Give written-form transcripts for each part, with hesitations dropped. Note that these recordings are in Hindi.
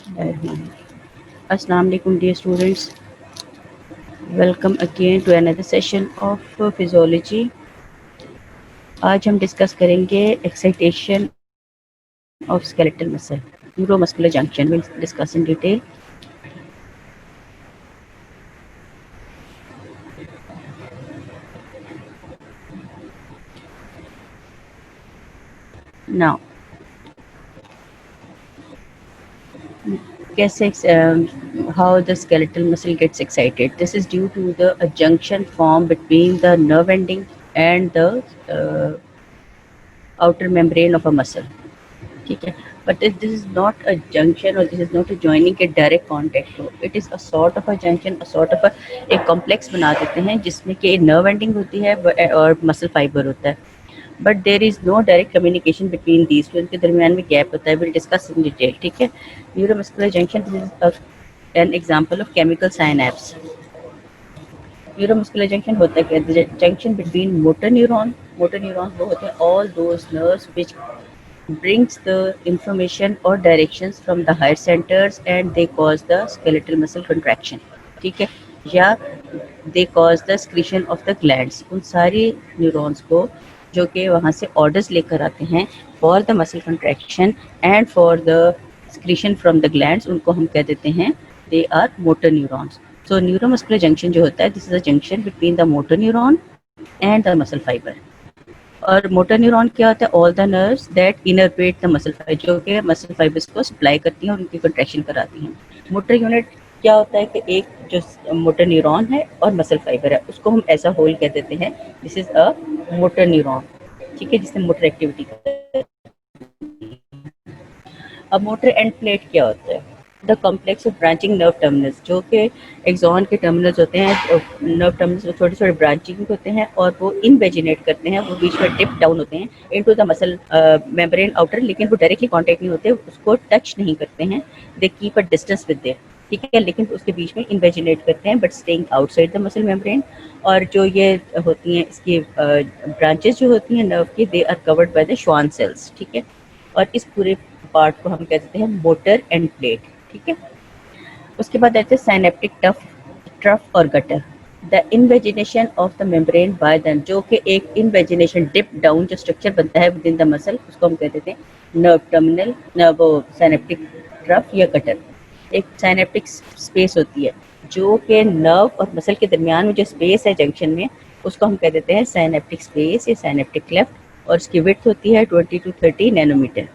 Assalamu alaikum, dear students. Welcome again to another session of physiology. आज हम डिस्कस करेंगे excitation of skeletal muscle, neuromuscular junction. We'll discuss in detail. Now, how the skeletal muscle gets excited. This is due to the a junction formed between the nerve ending and the outer membrane of a muscle. ठीक है, but this is not a junction or this is not a joining के direct contact हो. It is a sort of a junction, a sort of a एक complex बना देते हैं जिसमें कि nerve ending होती है और muscle fiber होता है. But there is no direct communication between these two. इनके दरमियान में gap होता है. We'll discuss in detail. ठीक है, neuromuscular junction, this is an example of chemical synapse. Neuromuscular junction होता है क्या? जंक्शन बिटवीन मोटर न्यूरॉन वो होते हैं all those nerves which brings the information or directions from the higher centers and they cause the skeletal muscle contraction. ठीक है, या they cause the secretion of the glands. उन सारी न्यूरॉन्स को जो कि वहाँ से ऑर्डर्स लेकर आते हैं for the muscle contraction and for the secretion from the glands, उनको हम कह देते हैं they are motor neurons. So neuromuscular junction जो होता है, this is a junction between the motor neuron and the muscle fiber. और मोटर न्यूरॉन क्या होता है? All the nerves that innervate the muscle fibre, जो कि मसल फाइबर्स को सप्लाई करती हैं और उनकी कंट्रैक्शन कराती हैं. मोटर यूनिट क्या होता है कि एक जो मोटर न्यूरॉन है और मसल फाइबर है उसको हम ऐसा होल कह देते हैं. This is a motor neuron. ठीक है, जिससे मोटर एक्टिविटी करते हैं. अब मोटर एंड प्लेट क्या होता है? The complex of branching nerve terminals, जो कि एक्सॉन के टर्मिनल्स होते हैं. नर्व टर्मिनल्स में छोटे छोटे ब्रांचिंग होते हैं और वो इनवेजिनेट करते हैं, वो बीच में डिप डाउन होते हैं into the muscle membrane outer, लेकिन वो डायरेक्टली कांटेक्ट नहीं होते, उसको टच नहीं करते हैं. They keep a distance with their. ठीक है, लेकिन उसके बीच में इन्वेजिनेट करते हैं but staying outside the muscle membrane. और जो ये होती हैं इसकी ब्रांचेस जो होती हैं नर्व की, they are covered by the Schwann cells. ठीक है, और इस पूरे पार्ट को हम कहते हैं मोटर एंड प्लेट. ठीक है, उसके बाद आते हैं साइनेप्टिक ट्रफ और gutter. The invagination of the membrane by the, जो कि एक इन्वेजिनेशन डिप डाउन जो स्ट्रक्चर बनता है विद इन द मसल, उसको हम कहते हैं नर्व टर्मिनल, वो साइनेप्टिक ट्रफ या गटर. एक साइनेप्टिक स्पेस होती है जो कि नर्व और मसल के दरमियान में जो स्पेस है जंक्शन में, उसको हम कह देते हैं साइनेप्टिक स्पेस या साइनेप्टिक क्लेफ्ट, और उसकी विड्थ होती है 20 to 30 नैनोमीटर.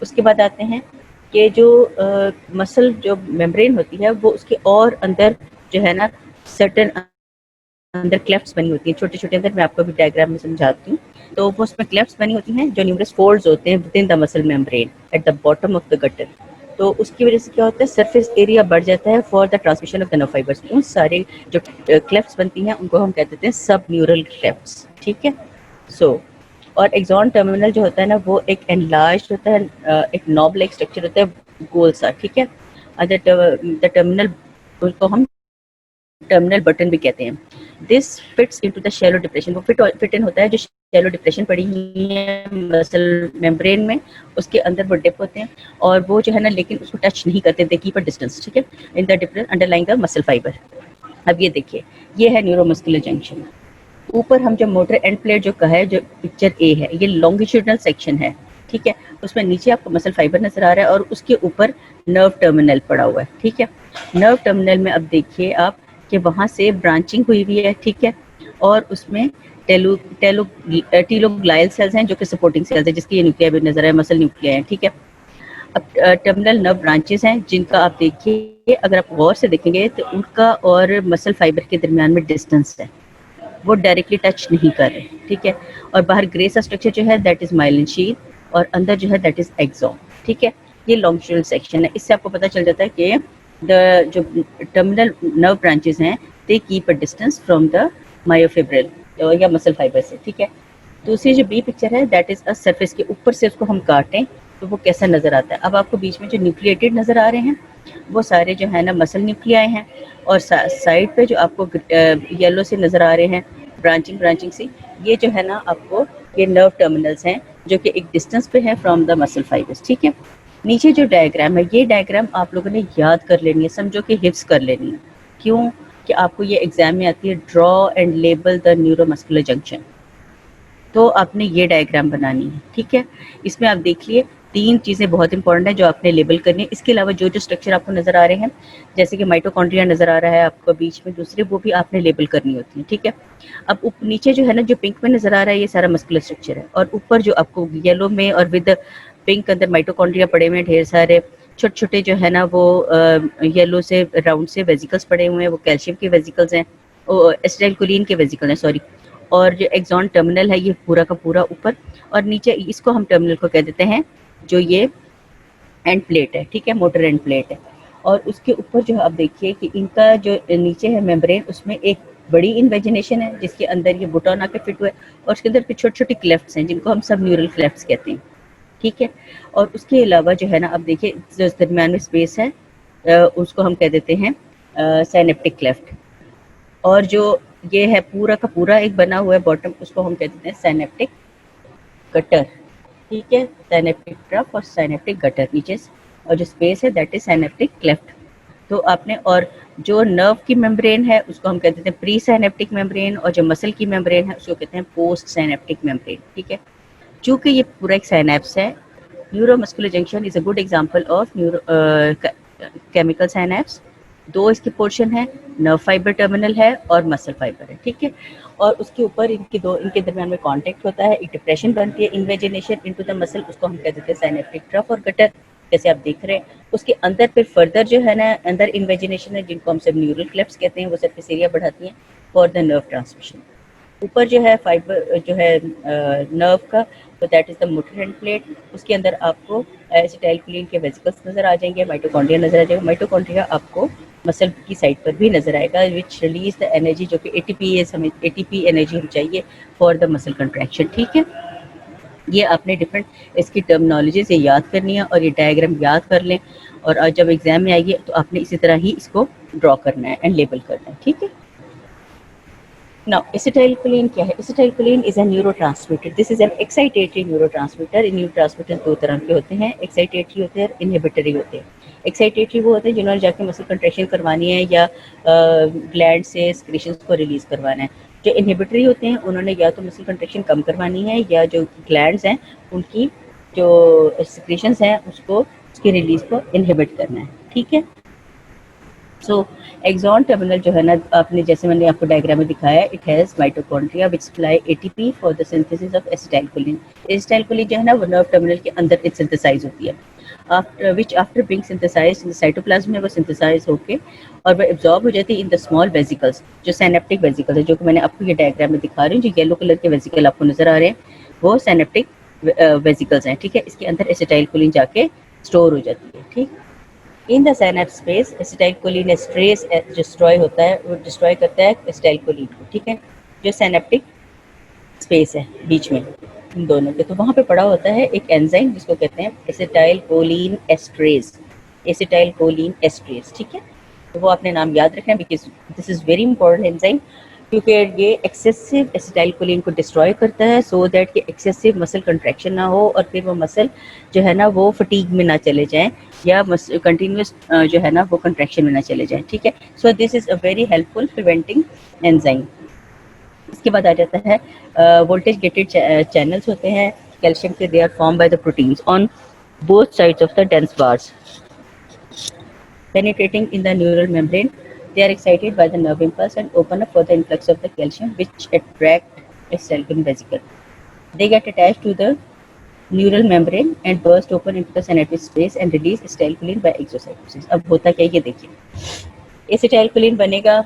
उसके बाद आते हैं कि जो मसल जो मेम्ब्रेन होती है वो उसके और अंदर जो है ना सर्टेन अंदर क्लेफ्ट्स बनी होती हैं छोटे छोटे. अंदर मैं आपको अभी डायग्राम में समझाती हूँ. तो वो उसमें क्लेफ्ट्स बनी होती हैं जो न्यूमरस फोल्ड्स होते हैं with in the muscle membrane at the bottom of the gutter. तो उसकी वजह से क्या होता है? सरफेस एरिया बढ़ जाता है for the transmission of the nerve fibres. उन सारे जो क्लेफ्ट्स बनती हैं उनको हम कह देते हैं सब न्यूरल क्लेफ्ट्स. ठीक है, सो और एक्सॉन टर्मिनल जो होता है ना, वो एक एनलार्ज होता है, एक नॉब लाइक स्ट्रक्चर होता है गोल सा. ठीक है, द टर्मिनल, उसको हम टर्मिनल बटन भी कहते हैं. This fits into the shallow depression, वो फिट इन होता है जो शैलो डिप्रेशन पड़ी हुई है मसल मेम्ब्रेन में, उसके अंदर वो डिप होते हैं और वो जो है ना, लेकिन उसको टच नहीं करते, दे कीप अ डिस्टेंस. ठीक है, in the difference underlying the muscle fibre. अब ये देखिए, ये है न्यूरोमस्कुलर जंक्शन. ऊपर हम जो मोटर एंड प्लेट जो कहा है, जो पिक्चर ए है, ये लॉन्गिट्यूडनल सेक्शन है. ठीक है, उसमें नीचे आपको मसल फाइबर नजर आ रहा है और उसके ऊपर नर्व टर्मिनल पड़ा हुआ है. ठीक है, नर्व टर्मिनल में अब देखिए आप कि वहाँ से ब्रांचिंग हुई हुई है. ठीक है, और उसमें टीलोग्लाइल सेल्स हैं जो कि सपोर्टिंग सेल्स है, जिसकी ये न्यूक्लिया भी नजर है, मसल न्यूक्लिया है. ठीक है, अब टर्मिनल नर्व ब्रांचेस हैं जिनका आप देखिए, अगर आप गौर से देखेंगे तो उनका और मसल फाइबर के दरमियान में डिस्टेंस है, वो डायरेक्टली टच नहीं कर रहे. ठीक है, और बाहर ग्रे सा स्ट्रक्चर जो है दैट इज माइलिन शीथ और अंदर जो है दैट इज एक्सॉन. ठीक है, ये लॉन्गिट्यूडनल सेक्शन है. इससे आपको पता चल जाता है कि द जो टर्मिनल नर्व ब्रांचेस हैं they keep a distance from the myofibril या मसल फाइबर से. ठीक है, दूसरी जो बी पिक्चर है दैट इज अ सरफेस के ऊपर से उसको हम काटें तो वो कैसा नजर आता है. अब आपको बीच में जो न्यूक्लिएटेड नजर आ रहे हैं वो सारे जो है ना मसल न्यूक्लियाई हैं, और साइड पे जो आपको येलो से नजर आ रहे हैं ब्रांचिंग से, ये जो है ना आपको ये नर्व टर्मिनल्स हैं जो कि एक डिस्टेंस पे है फ्रॉम द मसल फाइबर्स. ठीक है, नीचे जो डायग्राम है, ये डायग्राम आप लोगों ने याद कर लेनी है, समझो कि हिफ्स कर लेनी है। क्यों? कि आपको ये एग्जाम में आती है, draw and label the neuromuscular junction. तो आपने ये डायग्राम बनानी है, ठीक है। इसमें आप देख लिए 3 चीज़ें बहुत इंपॉर्टेंट है जो आपने लेबल करनी है। इसके अलावा जो स्ट्रक्चर आपको नज़र आ रहे हैं, जैसे कि माइटोकॉन्ड्रिया नज़र आ रहा है आपको बीच में, दूसरे वो भी आपने लेबल करनी होती है, ठीक है। अब नीचे जो है ना, जो पिंक में नज़र आ रहा है, ये सारा मस्कुलर स्ट्रक्चर है, और ऊपर जो आपको येलो में और विद पिंक अंदर माइटोकॉन्ड्रिया पड़े हुए हैं ढेर सारे, छोटे छोटे जो है ना वो येलो से राउंड से वेजिकल्स पड़े हुए हैं, वो कैल्शियम के वेजिकल्स हैं, एसिटाइलकोलिन के वेजिकल हैं, सॉरी। और जो एक्सॉन टर्मिनल है, ये पूरा का पूरा ऊपर, और नीचे इसको हम टर्मिनल को कह देते हैं, जो ये एंड प्लेट है, ठीक है, मोटर एंड प्लेट है। और उसके ऊपर जो है आप देखिए कि इनका जो नीचे है मेम्ब्रेन, उसमें एक बड़ी इन्वेजिनेशन है जिसके अंदर ये बुटॉन आके फिट हुआ है, और उसके अंदर फिर छोटे छोटे क्लेफ्ट्स हैं जिनको हम सब न्यूरल क्लेफ्ट्स कहते हैं, ठीक है। और उसके अलावा जो है ना, आप देखिए जो दरमियान में स्पेस है, उसको हम कह देते हैं साइनेप्टिक क्लेफ्ट। और जो ये है पूरा का पूरा एक बना हुआ है बॉटम, उसको हम कह देते हैं साइनेप्टिक गटर, ठीक है, साइनेप्टिक ट्रफ और साइनेप्टिक गटर नीचे, और जो स्पेस है दैट इज साइनेप्टिक क्लेफ्ट। तो आपने, और जो नर्व की मेम्ब्रेन है उसको हम कहते हैं प्री साइनेप्टिक मेम्ब्रेन, और जो मसल की मेम्ब्रेन है उसको कहते हैं पोस्ट साइनेप्टिक मेम्ब्रेन, ठीक है। चूंकि ये पूरा एक साइनेप्स है, neuromuscular junction is a good example of neuro chemical synapse. दो इसके पोर्शन है, नर्व फाइबर टर्मिनल है और मसल फाइबर है, ठीक है। और उसके ऊपर इनके दरमियान में कांटेक्ट होता है, एक डिप्रेशन बनती है, इन्वेजिनेशन इनटू द मसल, उसको हम कह देते हैं साइनेप्टिक ट्रफ और गटर, जैसे आप देख रहे हैं। उसके अंदर फिर फर्दर जो है ना, अंदर इन्वेजिनेशन है, जिनको हम सब न्यूरल क्लेफ्ट्स कहते हैं, वो सरफेस एरिया बढ़ाती हैं फॉर द नर्व ट्रांसमिशन। ऊपर जो है फाइबर जो है नर्व का, तो that is the motor end plate. उसके अंदर आपको एसिटाइलकोलिन के वेसिकल्स नजर आ जाएंगे, माइटोकॉन्ड्रिया नजर आ जाएगा। माइटोकॉन्ड्रिया आपको मसल की साइड पर भी नजर आएगा, विच रिलीज द एनर्जी, जो कि एटीपी है, हमें एटीपी एनर्जी हम चाहिए फॉर द मसल कंट्रैक्शन, ठीक है। ये आपने डिफरेंट इसकी टर्मिनोलॉजी से याद करनी है, और ये डायग्राम याद कर लें, और जब एग्जाम में आइए तो आपने इसी तरह ही इसको ड्रॉ करना है एंड लेबल करना है, ठीक है। Now, acetylcholine क्या है? Acetylcholine is a neurotransmitter. This is an excitatory neurotransmitter. In neurotransmitter दो तरह के होते हैं, एक्साइटेटरी होते हैं और इनहिबिटरी होते हैं। एक्साइटेटरी वो होते हैं जिन्होंने जाके मसल कंट्रैक्शन करवानी है या ग्लैंड से सिक्रीशंस को रिलीज करवाना है। जो इनहिबिटरी होते हैं उन्होंने या तो मसल कंट्रैक्शन कम करवानी है, या जो ग्लैंड्स हैं उनकी जो सिक्रीशंस हैं उसको, उसकी रिलीज को इनहिबिट करना है, ठीक है। सो एक्सॉन टर्मिनल जो है ना, आपने जैसे मैंने आपको डायग्राम में दिखाया, it has mitochondria which supply ATP for the synthesis of acetylcholine. Acetylcholine जो है ना, वो नर्व टर्मिनल के अंदर सिंथेसाइज होती है, after being synthesised in the cytoplasm में वो सिंथेसाइज होके और वो एब्जॉर्ब हो जाती है इन द स्मॉल वेसिकल्स, जो सिनेप्टिक वेसिकल्स है, जो कि मैंने आपको ये डायग्राम में दिखा रही हूँ। जो येलो कलर के वेसिकल आपको नजर आ रहे हैं, वो सिनेप्टिक वेसिकल्स हैं, ठीक है। इसके अंदर एसिटाइलकोलिन जाके स्टोर हो जाती है, ठीक। In the synapse space acetylcholine esterase destroy होता है, वो डिस्ट्रॉय करता है एसिटाइलकोलिन को, ठीक है। जो साइनेप्टिक स्पेस है बीच में इन दोनों के, तो वहाँ पे पड़ा होता है एक एंजाइम जिसको कहते हैं एसिटाइलकोलिन एस्ट्रेस, एसिटाइलकोलिन एस्ट्रेस, ठीक है। तो वो आपने नाम याद रखना, because this is very important enzyme, क्योंकि ये एक्सेसिव एसिटाइलकोलिन को डिस्ट्रॉय करता है, सो दैट कि एक्सेसिव मसल कंट्रैक्शन ना हो, और फिर वो मसल जो है ना वो फटीग में ना चले जाएं, या कंटिन्यूस जो है ना वो कंट्रैक्शन में ना चले जाएं, ठीक है। So this is a very helpful preventing enzyme. इसके बाद आ जाता है वोल्टेज गेटेड चैनल्स होते हैं कैल्शियम के, they are form by the proteins on both sides of the dense bars penetrating in the neural membrane. They are excited by the nerve impulse and open up for the influx of the calcium, which attract a acetylcholine vesicle. They get attached to the neural membrane and burst open into the synaptic space and release acetylcholine by exocytosis. अब होता क्या है ये देखिए, acetylcholine बनेगा,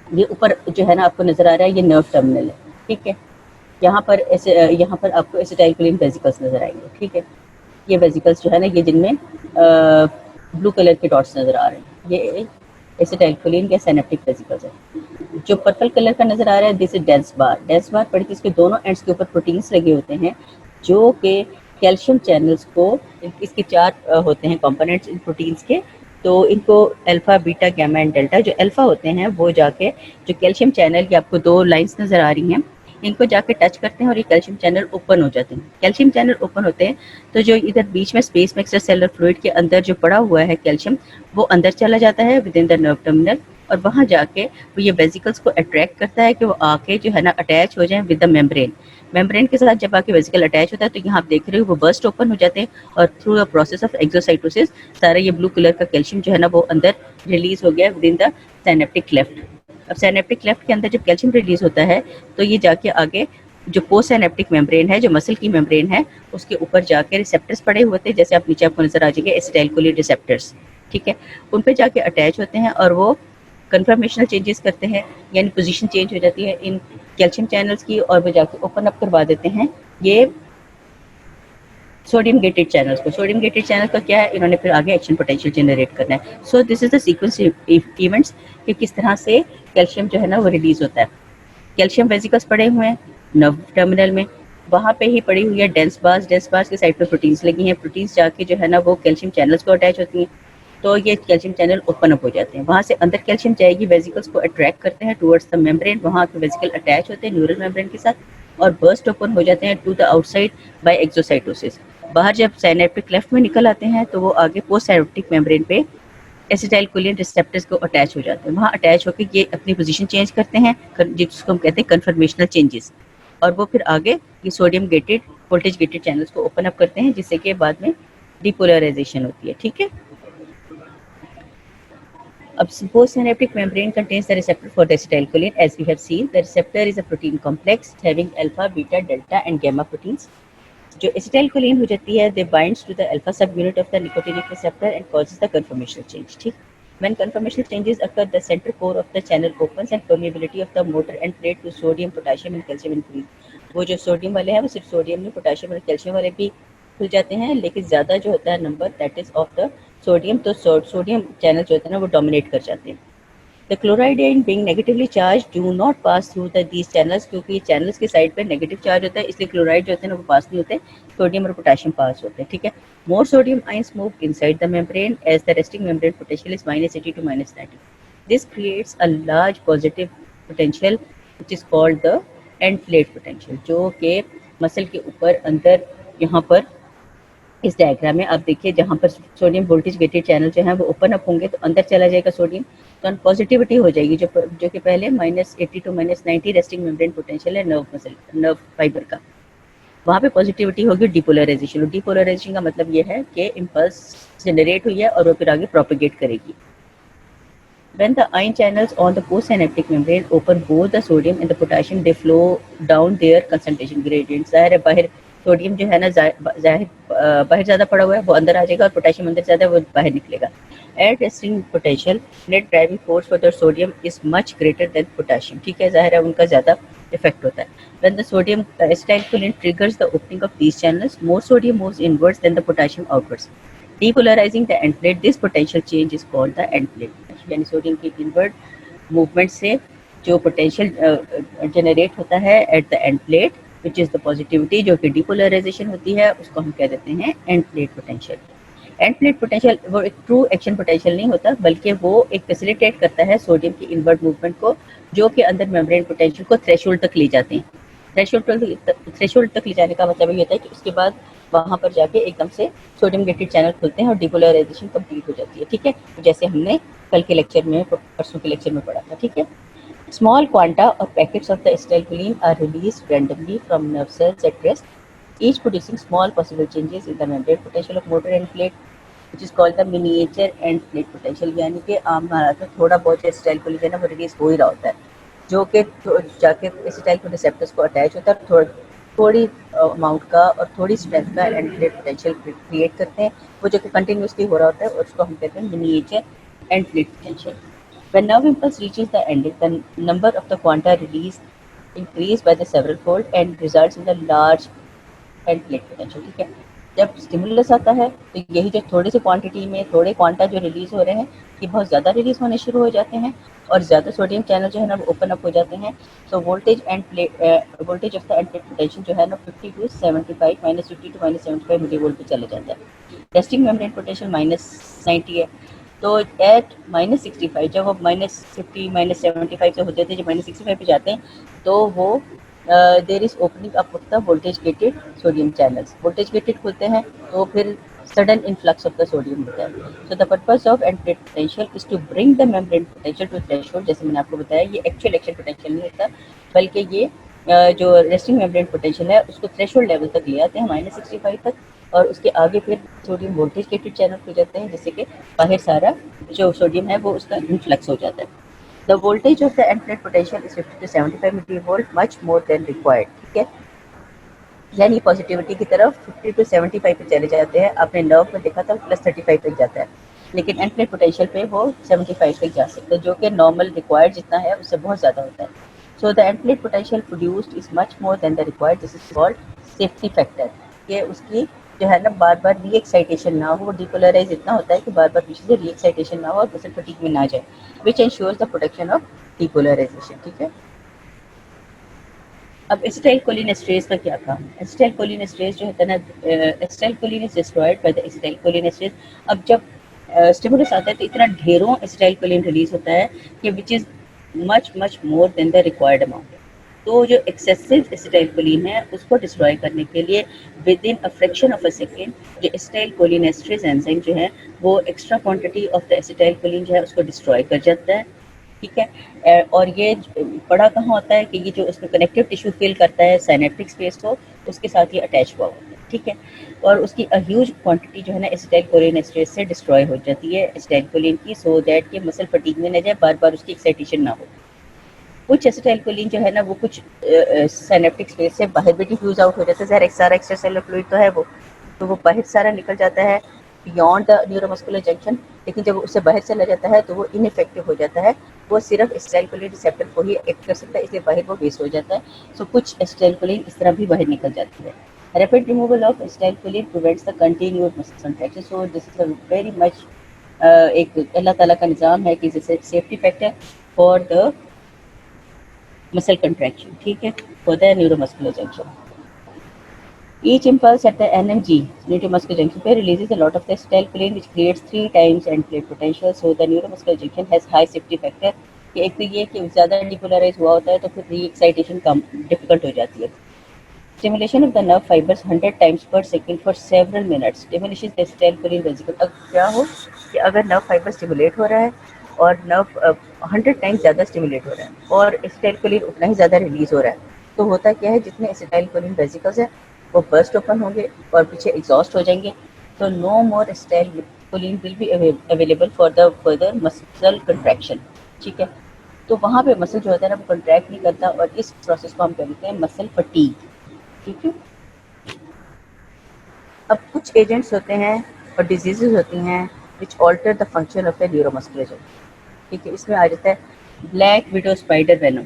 ये ऊपर जो है ना आपको नजर आ रहा है, ये नर्व टर्मिनल है, ठीक है। यहाँ पर आपको एसिटाइलकोलिन वेसिकल्स नजर आएंगे, ठीक है। ये वेसिकल्स जो है ना, ये जिनमें ब्लू कलर के डॉट्स नजर आ रहे हैं, ये एसिटाइलकोलिन के सिनेप्टिक वेसिकल्स है। जो पर्पल कलर का नजर आ रहा है, this is dense bar. Dense bar पढ़ के इसके दोनों एंड्स के ऊपर प्रोटीन्स लगे होते हैं, जो कि कैल्शियम चैनल्स को, इसके 4 होते हैं कंपोनेंट्स इन प्रोटीन्स के, तो इनको alpha beta gamma and delta, जो अल्फा होते हैं वो जाके जो कैल्शियम चैनल की आपको 2 लाइंस नजर आ रही हैं, इनको जाके टच करते हैं और ये कैल्शियम चैनल ओपन हो जाते हैं। कैल्शियम चैनल ओपन होते हैं तो जो इधर बीच में स्पेस में एक्स्ट्रा सेलुलर फ्लूइड के अंदर जो पड़ा हुआ है कैल्शियम, वो अंदर चला जाता है with in the nerve terminal, और वहाँ जाके वो ये वेसिकल्स को अट्रैक्ट करता है कि वो आके जो है ना अटैच हो जाए विद द मेम्ब्रेन। मेम्ब्रेन के साथ जब आके वेसिकल अटैच होता है तो यहाँ आप देख रहे हो वो बर्स्ट ओपन हो जाते हैं, और through the process of exocytosis सारा ये ब्लू कलर का कैल्शियम जो है ना वो अंदर रिलीज हो गया with in the synaptic cleft. अब साइनेप्टिक क्लेफ्ट के अंदर जब कैल्शियम रिलीज होता है तो ये जाके आगे जो पोस्ट साइनेप्टिक मेम्ब्रेन है, जो मसल की मेम्ब्रेन है, उसके ऊपर जाके रिसेप्टर्स पड़े हुए थे, जैसे आप नीचे आपको नजर आ जाएंगे एसिटाइलकोलिन रिसेप्टर्स, ठीक है, उन पे जाके अटैच होते हैं और वो कन्फर्मेशनल चेंजेस करते हैं, यानी पोजीशन चेंज हो जाती है इन कैल्शियम चैनल्स की, और वो जाके ओपन अप करवा देते हैं ये सोडियम गेटेड चैनल्स को। सोडियम गेटेड चैनल का क्या है, इन्होंने फिर आगे एक्शन पोटेंशियल जनरेट करना है। So this is the sequence events कि किस तरह से कैल्शियम जो है ना वो रिलीज होता है। कैल्शियम वेसिकल्स पड़े हुए हैं नर्व टर्मिनल में, वहाँ पे ही पड़ी हुई है डेंस बार्स के साइड पे प्रोटीन्स लगी हैं, प्रोटीन्स जाके जो है ना वो कैल्शियम चैनल्स को अटैच होती हैं, तो ये कैल्शियम चैनल ओपन अप हो जाते हैं। वहाँ से अंदर कैल्शियम जाएगी, वेसिकल्स को अट्रैक्ट करते हैं टुवर्ड्स द मेम्ब्रेन, वहाँ के वेसिकल अटैच होते हैं न्यूरल मेम्ब्रेन के साथ और बर्स्ट ओपन हो जाते हैं to the outside by exocytosis. बाहर जब साइनेप्टिक क्लेफ्ट में निकल आते हैं तो वो आगे पोस्ट साइनेप्टिक मेम्ब्रेन पे एसिटाइलकोलिन रिसेप्टर्स को अटैच हो जाते हैं, वहाँ अटैच होकर ये अपनी पोजीशन चेंज करते हैं, जिसको हम कहते हैं कन्फर्मेशनल चेंजेस, और वो फिर आगे ये sodium gated voltage gated channels को ओपन अप करते हैं, जिससे कि बाद में डिपोलराइजेशन होती है, ठीक है। अब postsynaptic membrane contains the receptor for the acetylcholine. As we have seen, the receptor is a protein complex having alpha, beta, delta and gamma proteins. जो एसिटाइलकोलिन हो जाती है, they binds to the alpha subunit of the nicotinic receptor and causes the conformational change, ठीक। When conformational changes occur, the center core of the channel opens and permeability of the motor end plate to sodium, potassium and calcium increase. वो जो सोडियम वाले हैं वो सिर्फ सोडियम नहीं, पोटेशियम और कैल्शियम वाले भी खुल जाते हैं, लेकिन ज़्यादा जो होता है number that is of the sodium, तो सोडियम चैनल जो होते हैं ना वो डोमिनेट कर जाते हैं। The chloride ion being negatively charge do not pass through these channels, क्योंकि चैनल्स के साइड पे नेगेटिव चार्ज होता है, इसलिए क्लोराइड जो होते हैं ना वो पास नहीं होते, सोडियम और पोटेशियम पास होते हैं, ठीक है। More sodium ions move inside the membrane as the resting membrane potential is -80 to -90. This creates a large positive potential which is called the end plate potential, जो कि मसल के ऊपर अंदर यहाँ पर इस डायग्राम में आप देखिए, जहाँ पर सोडियम वोल्टेज गेटेड चैनल जो है वो ओपन अप होंगे तो अंदर चला जाएगा सोडियम, तो पॉजिटिविटी हो जाएगी, जो कि पहले -80 to -90 रेस्टिंग मेम्ब्रेन पोटेंशियल है नर्व फाइबर का, वहाँ पे पॉजिटिविटी होगी डिपोलराइजेशन। और डिपोलराइजेशन का मतलब ये है कि इम्पल्स जनरेट हुई है और वो फिर आगे प्रोपेगेट करेगी। When the ion channels on the postsynaptic membrane open, both the sodium and the potassium they flow down their concentration gradients. जाहिर है बाहर सोडियम जो है ना बाहर ज़्यादा पड़ा हुआ है वो अंदर आ जाएगा, और पोटेशियम अंदर ज़्यादा है वो बाहर निकलेगा। At resting potential, net driving force for the sodium is much greater than potassium, ठीक है, जाहिर है उनका ज़्यादा इफेक्ट होता है। When the sodium acetylcholine triggers the opening of these channels, more sodium moves inwards than the potassium outwards, depolarizing the end plate. This potential change is called the end plate, यानी सोडियम की इनवर्ड मूवमेंट से जो पोटेंशियल जनरेट होता है at the end plate which is the positivity, जो कि डिपोलराइजेशन होती है, उसको हम कह देते हैं and plate potential. And plate potential वो एक ट्रू एक्शन पोटेंशियल नहीं होता, बल्कि वो एक फैसिलिटेट करता है सोडियम की इनवर्ड मूवमेंट को, जो कि अंदर मेम्ब्रेन पोटेंशियल को थ्रेशोल्ड तक ले जाते हैं। थ्रेशोल्ड तक ले जाने का मतलब ये होता है कि उसके बाद वहाँ पर जाके एकदम से सोडियम गेटेड चैनल खुलते हैं और डिपोलराइजेशन कंप्लीट हो जाती है, ठीक है, जैसे हमने कल के लेक्चर में, परसों के लेक्चर में पढ़ा था, ठीक है। स्मॉल क्वांटा और packets of the acetylcholine are released randomly from nerve cells at rest, each producing small possible changes in the membrane potential of motor end plate, which is called the miniature end plate potential। यानी कि आम हालात में थोड़ा बहुत एसिटाइलकोलिन है ना वो रिलीज हो ही रहा होता है, जो कि जाके एसिटाइलकोलिन रिसेप्टर्स को अटैच होता है, थोड़ी अमाउंट का और थोड़ी स्ट्रेंथ का एंड प्लेट पोटेंशियल क्रिएट करते हैं, वो जो कि कंटिन्यूसली हो रहा होता है, और उसको हम कहते हैं miniature and plate potential. When nerve impulse reaches the ending, the number of the quanta released increase by the several fold and results in the large and plate potential, ठीक है। जब स्टिमुलस आता है तो यही जो थोड़ी सी क्वांटिटी में थोड़े क्वांटा जो रिलीज हो रहे हैं ये बहुत ज़्यादा रिलीज होने शुरू हो जाते हैं, और ज़्यादा सोडियम चैनल जो है ना वो ओपन अप हो जाते हैं। So voltage of the end plate potential जो है ना 50 to 75 -50 to -75 मिलीवोल्ट पे चले जाता है। रेस्टिंग मेम्ब्रेन पोटेंशियल -90 है, तो एट -65 जब वो -50 -75 से होते थे, जब -65 पे जाते हैं तो वो there is opening up of the voltage gated sodium channels. Voltage gated खुलते हैं तो फिर sudden influx of the sodium होता है। So the purpose of end potential is to bring the membrane potential to threshold. जैसे मैंने आपको बताया, ये एक्चुअल एक्शन पोटेंशियल नहीं होता, बल्कि ये जो रेस्टिंग मेम्ब्रेन पोटेंशियल है उसको थ्रेशोल्ड लेवल तक ले आते हैं, -65 तक, और उसके आगे फिर सोडियम वोल्टेज गेटेड चैनल खुल जाते हैं, जिससे कि बाहर सारा जो सोडियम है वो उसका इन्फ्लक्स हो जाता है। The voltage of the end plate potential is 50 to 75 millivolt, much more than required। ठीक है, यानी पॉजिटिविटी की तरफ 50 टू 75 पे चले जाते हैं। आपने नर्व में देखा था +35 तक जाता है, लेकिन एंड प्लेट पोटेंशियल पे वो 75 तक जा सकते हैं, जो कि नॉर्मल रिक्वायर्ड जितना है उससे बहुत ज़्यादा होता है। So the end plate potential produced is much more than the required. This is called safety factor. ये उसकी जो है ना बार बार री एक्साइटेशन ना हो, वो डिपोलराइज इतना होता है कि बार बार पीछे से री एक्साइटेशन ना हो और मसल फटीग में ना जाए, which ensures the protection of depolarisation. ठीक है, अब एसिटाइल कोलिन एस्ट्रेज का क्या काम है? एसिटाइल कोलिन एस्ट्रेज जो है ना, acetyl choline is destroyed by the acetyl choline esterase. अब जब स्टिमुलस आता है तो इतना ढेरों एसिटाइल कोलिन रिलीज होता है कि which is much much more than the required amount. तो जो एक्सेसिव एसिटाइल कोलिन है उसको डिस्ट्रॉय करने के लिए with in a fraction of a second जो एसिटाइल कोलिन एस्ट्रेज एंजाइम जो है वो extra quantity of the acetyl choline जो है उसको डिस्ट्रॉय कर जाता है। ठीक है, और ये बड़ा कहाँ होता है कि ये जो उसमें कनेक्टिव टिश्यू फिल करता है साइनेप्टिक स्पेस को, उसके साथ ये अटैच हुआ होता है। ठीक है, और उसकी ह्यूज क्वांटिटी जो है ना एसिटाइल कोलिन एस्ट्रेज से डिस्ट्रॉय हो जाती है एसिटाइल कोलिन की, सो दैट ये मसल फटीग में न जाए, बार बार उसकी एक्साइटेशन ना हो। कुछ एसिटाइल कोलिन जो है ना वो कुछ साइनेप्टिक स्पेस से बाहर भी डिफ्यूज आउट हो जाता है, ज़रा सारा एक्स्ट्रा सेलुलर फ्लूइड तो है वो, तो वो बाहर सारा निकल जाता है बियॉन्ड द न्यूरोमस्कुलर जंक्शन। लेकिन जब उससे बाहर चला जाता है तो वो इनइफेक्टिव हो जाता है, वो सिर्फ एसिटाइल कोलिन रिसेप्टर को ही एक्ट कर सकता है, इसलिए बाहर वो वेस्ट हो जाता है। सो कुछ एसिटाइल कोलिन इस तरह भी बाहर निकल जाती है। Rapid removal of acetyl choline prevents the continued muscle contraction. So this is a very much एक अल्लाह ताला का निज़ाम है कि जैसे safety factor for the muscle contraction. ठीक है, for the neuromuscular junction. Each impulse at the NMG neuromuscular junction pair releases a lot of the acetylcholine which creates 3 times end plate potential. So the neuromuscular junction has high safety factor। कि एक तो ये कि ज़्यादा डिपोलराइज हुआ होता है तो फिर री एक्साइटेशन कम डिफिकल्ट हो जाती है। Stimulation of the nerve fibers 100 times per second for several minutes diminishes the acetylcholine vesicle। अब क्या हो कि अगर नर्व फाइबर स्टिमुलेट हो रहा है और नर्व 100 टाइम्स ज़्यादा स्टिमुलेट हो रहा है और एसिटाइलकोलिन उतना ही ज़्यादा रिलीज हो रहा है, तो होता क्या है जितने एसिटाइलकोलिन वेसिकल्स हैं वो बर्स्ट ओपन होंगे और पीछे एग्जॉस्ट हो जाएंगे, तो no more acetylcholine will be available for the further muscle contraction. ठीक है, तो वहाँ पे मसल जो होता है ना वो कंट्रैक्ट नहीं करता और इस प्रोसेस को हम कहते हैं मसल फटीग। ठीक है, अब कुछ एजेंट्स होते हैं और डिजीजेज होती हैं which alter the function of the neuromuscular junction. ठीक है, इसमें आ जाता है black widow spider venom.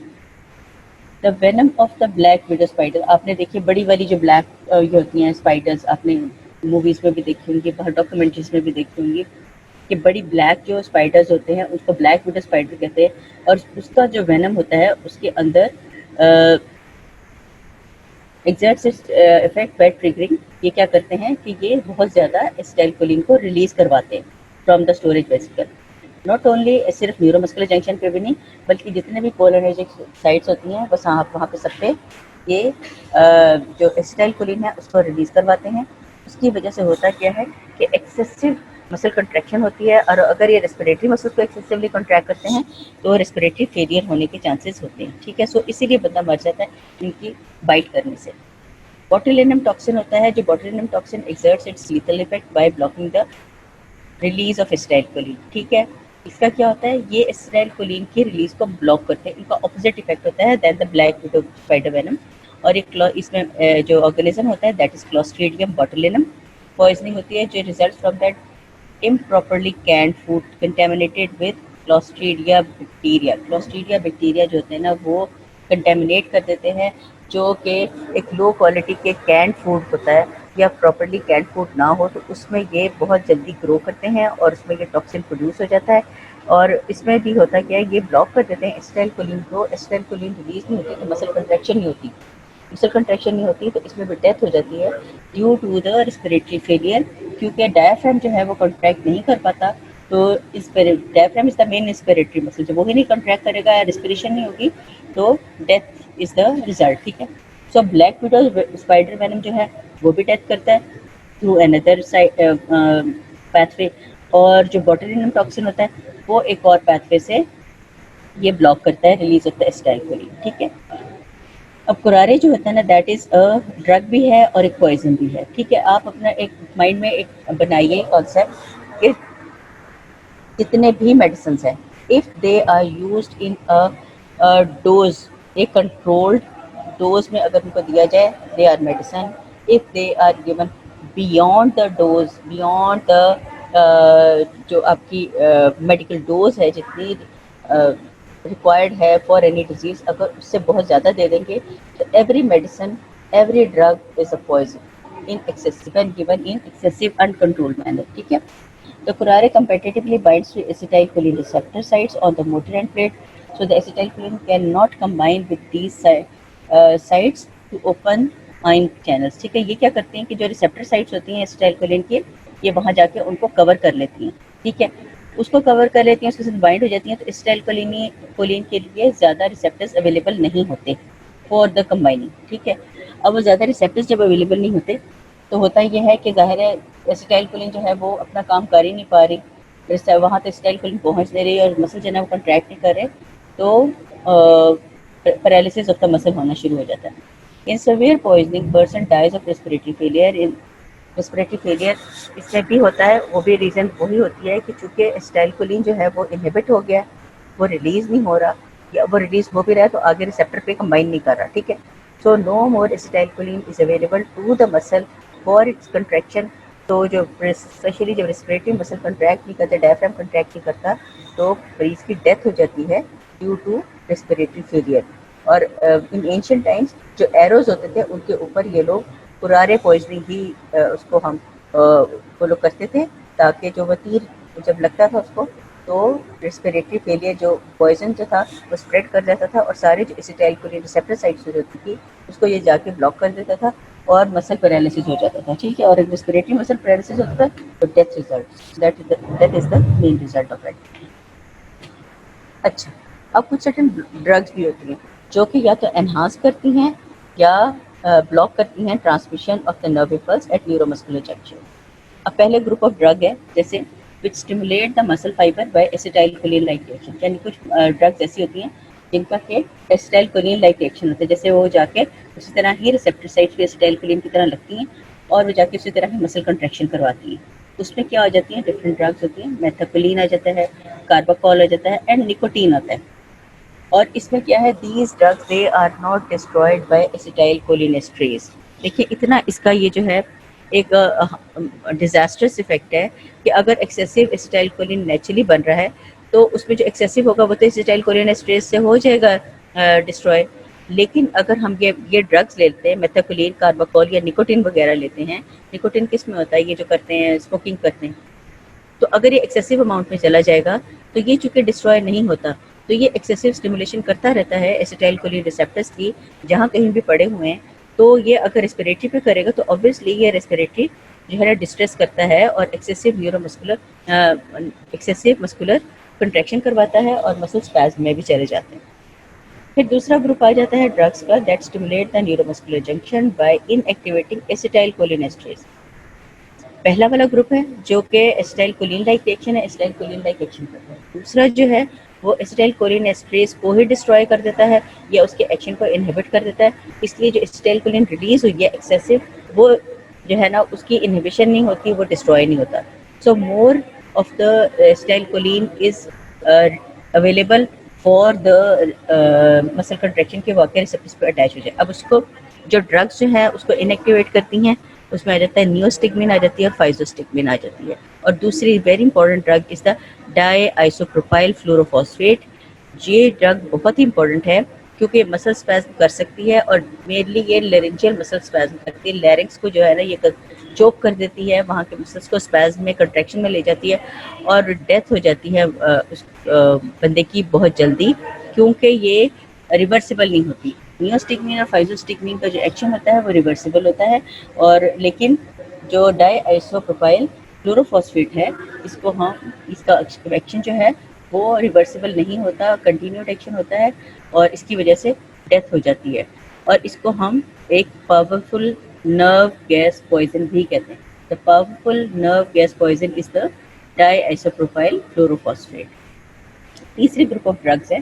The venom of the black widow spider, आपने देखी बड़ी वाली जो ब्लैक ये होती हैं स्पाइडर्स, आपने मूवीज़ में भी देखी होंगी, बाहर डॉक्यूमेंट्रीज में भी देखी होंगी कि बड़ी ब्लैक जो स्पाइडर्स होते हैं उसको ब्लैक विडो स्पाइडर कहते हैं, और उसका जो वेनम होता है उसके अंदर exerts its effect bye triggering. ये क्या करते हैं कि ये बहुत ज़्यादा एसिटाइलकोलिन को रिलीज करवाते हैं from the storage vesicle. Not only सिर्फ न्यूरोमस्कुलर जंक्शन पे भी नहीं, बल्कि जितने भी कोलिनर्जिक साइट्स होती हैं बस वहाँ पे सब पे ये जो एसिटाइलकोलिन है उसको रिलीज करवाते हैं। उसकी वजह से होता क्या है कि एक्सेसिव मसल कंट्रैक्शन होती है, और अगर ये रेस्पिरेटरी मसल को एक्सेसिवली कंट्रैक्ट करते हैं तो रेस्पिरेटरी फेलियर होने के चांसेस होते हैं। ठीक है, सो इसीलिए बंदा मर जाता है इनकी बाइट करने से। बॉटुलिनम टॉक्सिन होता है, जो botulinum toxin exerts it's lethal effect by blocking the release of acetylcholine. ठीक है, इसका क्या होता है, ये एसिटाइलकोलिन की रिलीज को ब्लॉक करते हैं, इनका ऑपोजिट इफेक्ट होता है than the black widow spider venom. और एक इसमें जो ऑर्गेनिज्म होता है that is Clostridium botulinum. Poisoning होती है जो result from that improperly canned food contaminated with Clostridia bacteria। Clostridia bacteria जो होते हैं ना वो कंटेमिनेट कर देते हैं, जो कि एक लो क्वालिटी के कैंड फूड होता है या प्रॉपरली कैंड फूड ना हो तो उसमें ये बहुत जल्दी ग्रो करते हैं और उसमें ये टॉक्सिन प्रोड्यूस हो जाता है। और इसमें भी होता क्या है, ये ब्लॉक कर देते हैं एसिटाइलकोलिन को, एसिटाइलकोलिन रिलीज नहीं होती तो मसल कंट्रैक्शन नहीं होती, मसल कंट्रैक्शन नहीं होती तो इसमें भी डेथ हो जाती है due to the respiratory failure, क्योंकि डायफ्राम जो है वो कंट्रैक्ट नहीं कर पाता। तो इस diaphragm is the main respiratory muscle, जब वो ही नहीं कंट्रैक्ट करेगा या रेस्पिरेशन नहीं होगी तो डेथ इज़ द रिजल्ट, ठीक है। So black widow spider venom जो है वो भी डेथ करता है थ्रू अनदर पैथवे, और जो बोtulinum टॉक्सिन होता है वो एक और पैथवे से ये ब्लॉक करता है रिलीज ऑफ द एसिटाइलकोलिन, ठीक है। अब कुरारे जो होता है ना, दैट इज़ अ ड्रग भी है और एक पॉइजन भी है, ठीक है। आप अपना एक माइंड में एक बनाइए कॉन्सेप्ट कि जितने भी मेडिसिन हैं, if they are used in a dose, एक कंट्रोल्ड डोज में अगर उनको दिया जाए, they are medicine. If they are given beyond the dose, beyond the जो आपकी मेडिकल डोज है जितनी रिक्वायर्ड है फॉर एनी डिजीज, अगर उससे बहुत ज़्यादा दे देंगे तो every medicine, every drug is a poison in excessive when given in excessive uncontrolled manner, ठीक है। The curare competitively binds to acetylcholine receptor sites on the motor end plate, so the acetylcholine cannot combine with these sites to open ion channels, ठीक है। ये क्या करते हैं कि जो रिसेप्टर साइट्स होती हैं एसिटाइलकोलिन की, ये वहाँ जाके उनको कवर कर लेती हैं, ठीक है। उसको कवर कर लेती हैं, उसके साथ बाइंड हो जाती हैं, तो एसिटाइलकोलिन के लिए ज़्यादा रिसेप्टर्स अवेलेबल नहीं होते फॉर द कंबाइनिंग, ठीक है। अब वो ज़्यादा रिसेप्टर्स जब अवेलेबल नहीं होते तो होता ये है कि ज़ाहिर है एसिटाइलकोलिन जो है वो अपना काम कर ही नहीं पा रही, जैसे वहाँ तो एसिटाइलकोलिन पहुँच नहीं रही और मसल जो है वो कंट्रैक्ट नहीं कर रहे, तो पैरालिसिस ऑफ द मसल होना शुरू हो जाता है। इन severe poisoning person dies of respiratory failure। In respiratory failure इसमें भी होता है, वो भी रीज़न वही होती है कि चूँकि एसिटाइलकोलिन जो है वो इनहिबिट हो गया, वो रिलीज़ नहीं हो रहा, या वो रिलीज़ हो भी रहा है तो आगे रिसेप्टर पे कंबाइन नहीं कर रहा, ठीक है। So no more acetylcholine is available to the muscle for its contraction. तो जो स्पेशली जब रेस्पिरेटरी मसल कंट्रैक्ट नहीं करता, डायफ्राम कंट्रैक्ट नहीं करता, तो मरीज़ की डेथ हो जाती है ड्यू टू रेस्पिरेटरी फेलियर। और इन एंशिएंट टाइम्स जो एरोज होते थे उनके ऊपर ये लोग कुरारे पॉइजनिंग ही उसको हम फॉलो करते थे, ताकि जो वो तीर जब लगता था उसको, तो रेस्पिरेटरी फेलियर जो पॉइजन जो था वो स्प्रेड कर जाता था और सारे जो एसिटाइलकोलिन रिसेप्टर साइट्स होती थी उसको ये जाके ब्लॉक कर देता था और मसल पैरालिसिस हो जाता था, ठीक है। और रेस्पिरेटरी मसल पैरालिसिस होता था तो death result, that is the main result of it. अच्छा, अब कुछ सर्टेन ड्रग्स भी होती हैं जो कि या तो एनहांस करती हैं या ब्लॉक करती हैं transmission of the nerve impulse at neuromuscular junction. अब पहले ग्रुप ऑफ ड्रग है जैसे which stimulate the muscle fibre by acetylcholine like reaction, यानी कुछ ड्रग्स ऐसी होती हैं जिनका के एसिटाइलकोलिन लाइक रिएक्शन होता है, जैसे वो जाके उसी तरह ही रिसेप्टर साइट्स पे एसिटाइलकोलिन की तरह लगती हैं और वो जाके उसी तरह ही मसल कंट्रैक्शन करवाती हैं। उसमें क्या हो जाती हैं, डिफरेंट ड्रग्स होती हैं, मेथाकोलिन आ जाता है, कार्बाकोल आ जाता है एंड निकोटीन आता है। और इसमें क्या है, these drugs they are not destroyed by acetylcholinesterase. देखिए इतना इसका ये जो है एक डिजास्टर्स इफेक्ट है कि अगर एक्सेसिव एसिटाइलकोलिन नेचुरली बन रहा है तो उसमें जो एक्सेसिव होगा वो तो एसिटाइलकोलिनेस्ट्रेज से हो जाएगा डिस्ट्रॉय। लेकिन अगर हम ये ड्रग्स लेते हैं, मेथाकोलिन, कार्बाकोल या निकोटिन वगैरह लेते हैं, निकोटिन किस में होता है, ये जो करते हैं स्मोकिंग करते हैं, तो अगर ये एक्सेसिव अमाउंट में चला जाएगा तो ये चूंकि डिस्ट्रॉय नहीं होता, तो ये एक्सेसिव स्टिमुलेशन करता रहता है एसिटाइलकोलिन रिसेप्टर्स की जहाँ कहीं भी पड़े हुए हैं। तो ये अगर रेस्पिरेटरी पे करेगा तो ऑब्वियसली ये रेस्पिरेटरी जो है ना डिस्ट्रेस करता है और एक्सेसिव मस्कुलर कंट्रैक्शन करवाता है और मसल स्पैज्म में भी चले जाते हैं। फिर दूसरा ग्रुप आ जाता है ड्रग्स का that stimulate the neuromuscular junction by inactivating acetylcholinesterase. पहला वाला ग्रुप है जो कि एसिटाइलकोलिन लाइक रिएक्शन है, एसिटाइलकोलिन लाइक एक्शन करता है। दूसरा जो है वो एसिटाइलकोलिनेस्ट्रेज को ही डिस्ट्रॉय कर देता है या उसके एक्शन को इनहिबिट कर देता है, इसलिए जो एसिटाइलकोलिन रिलीज हुई है एक्सेसिव, वो जो है ना उसकी इनहिबिशन नहीं होती, वो डिस्ट्रॉय नहीं होता। So more of the acetylcholine is available for the muscle contraction के वाकई रिसेप्टर्स पर अटैच हो जाए। अब उसको जो ड्रग्स जो है उसको इनएक्टिवेट करती हैं, उसमें आ जाता है नियोस्टिग्मिन आ जाती है और फाइजोस्टिग्मिन आ जाती है। और दूसरी very important drug is the di isopropyl fluorophosphate. ये ड्रग बहुत ही इंपॉर्टेंट है क्योंकि मसल स्पैज्म कर सकती है और मेनली ये लेरेंजियल मसल स्पैज्म करती है, लैरिंक्स को जो है ना ये चोक कर देती है, वहाँ के मसल्स को स्पैज्म में कंट्रैक्शन में ले जाती है और डेथ हो जाती है उस बंदे की बहुत जल्दी, क्योंकि ये रिवर्सिबल नहीं होती। नियोस्टिग्मिन और फाइजोस्टिग्मिन का जो एक्शन होता है वो रिवर्सिबल होता है, और लेकिन जो डाई आइसोप्रोपाइल फ्लोरोफॉस्फेट है इसको हम इसका एक्शन जो है वो रिवर्सिबल नहीं होता, कंटिन्यूड एक्शन होता है और इसकी वजह से डेथ हो जाती है। और इसको हम एक पावरफुल नर्व गैस पॉइजन भी कहते हैं। The powerful nerve gas poison is the diisopropyl fluorophosphate. तीसरी ग्रुप ऑफ ड्रग्स है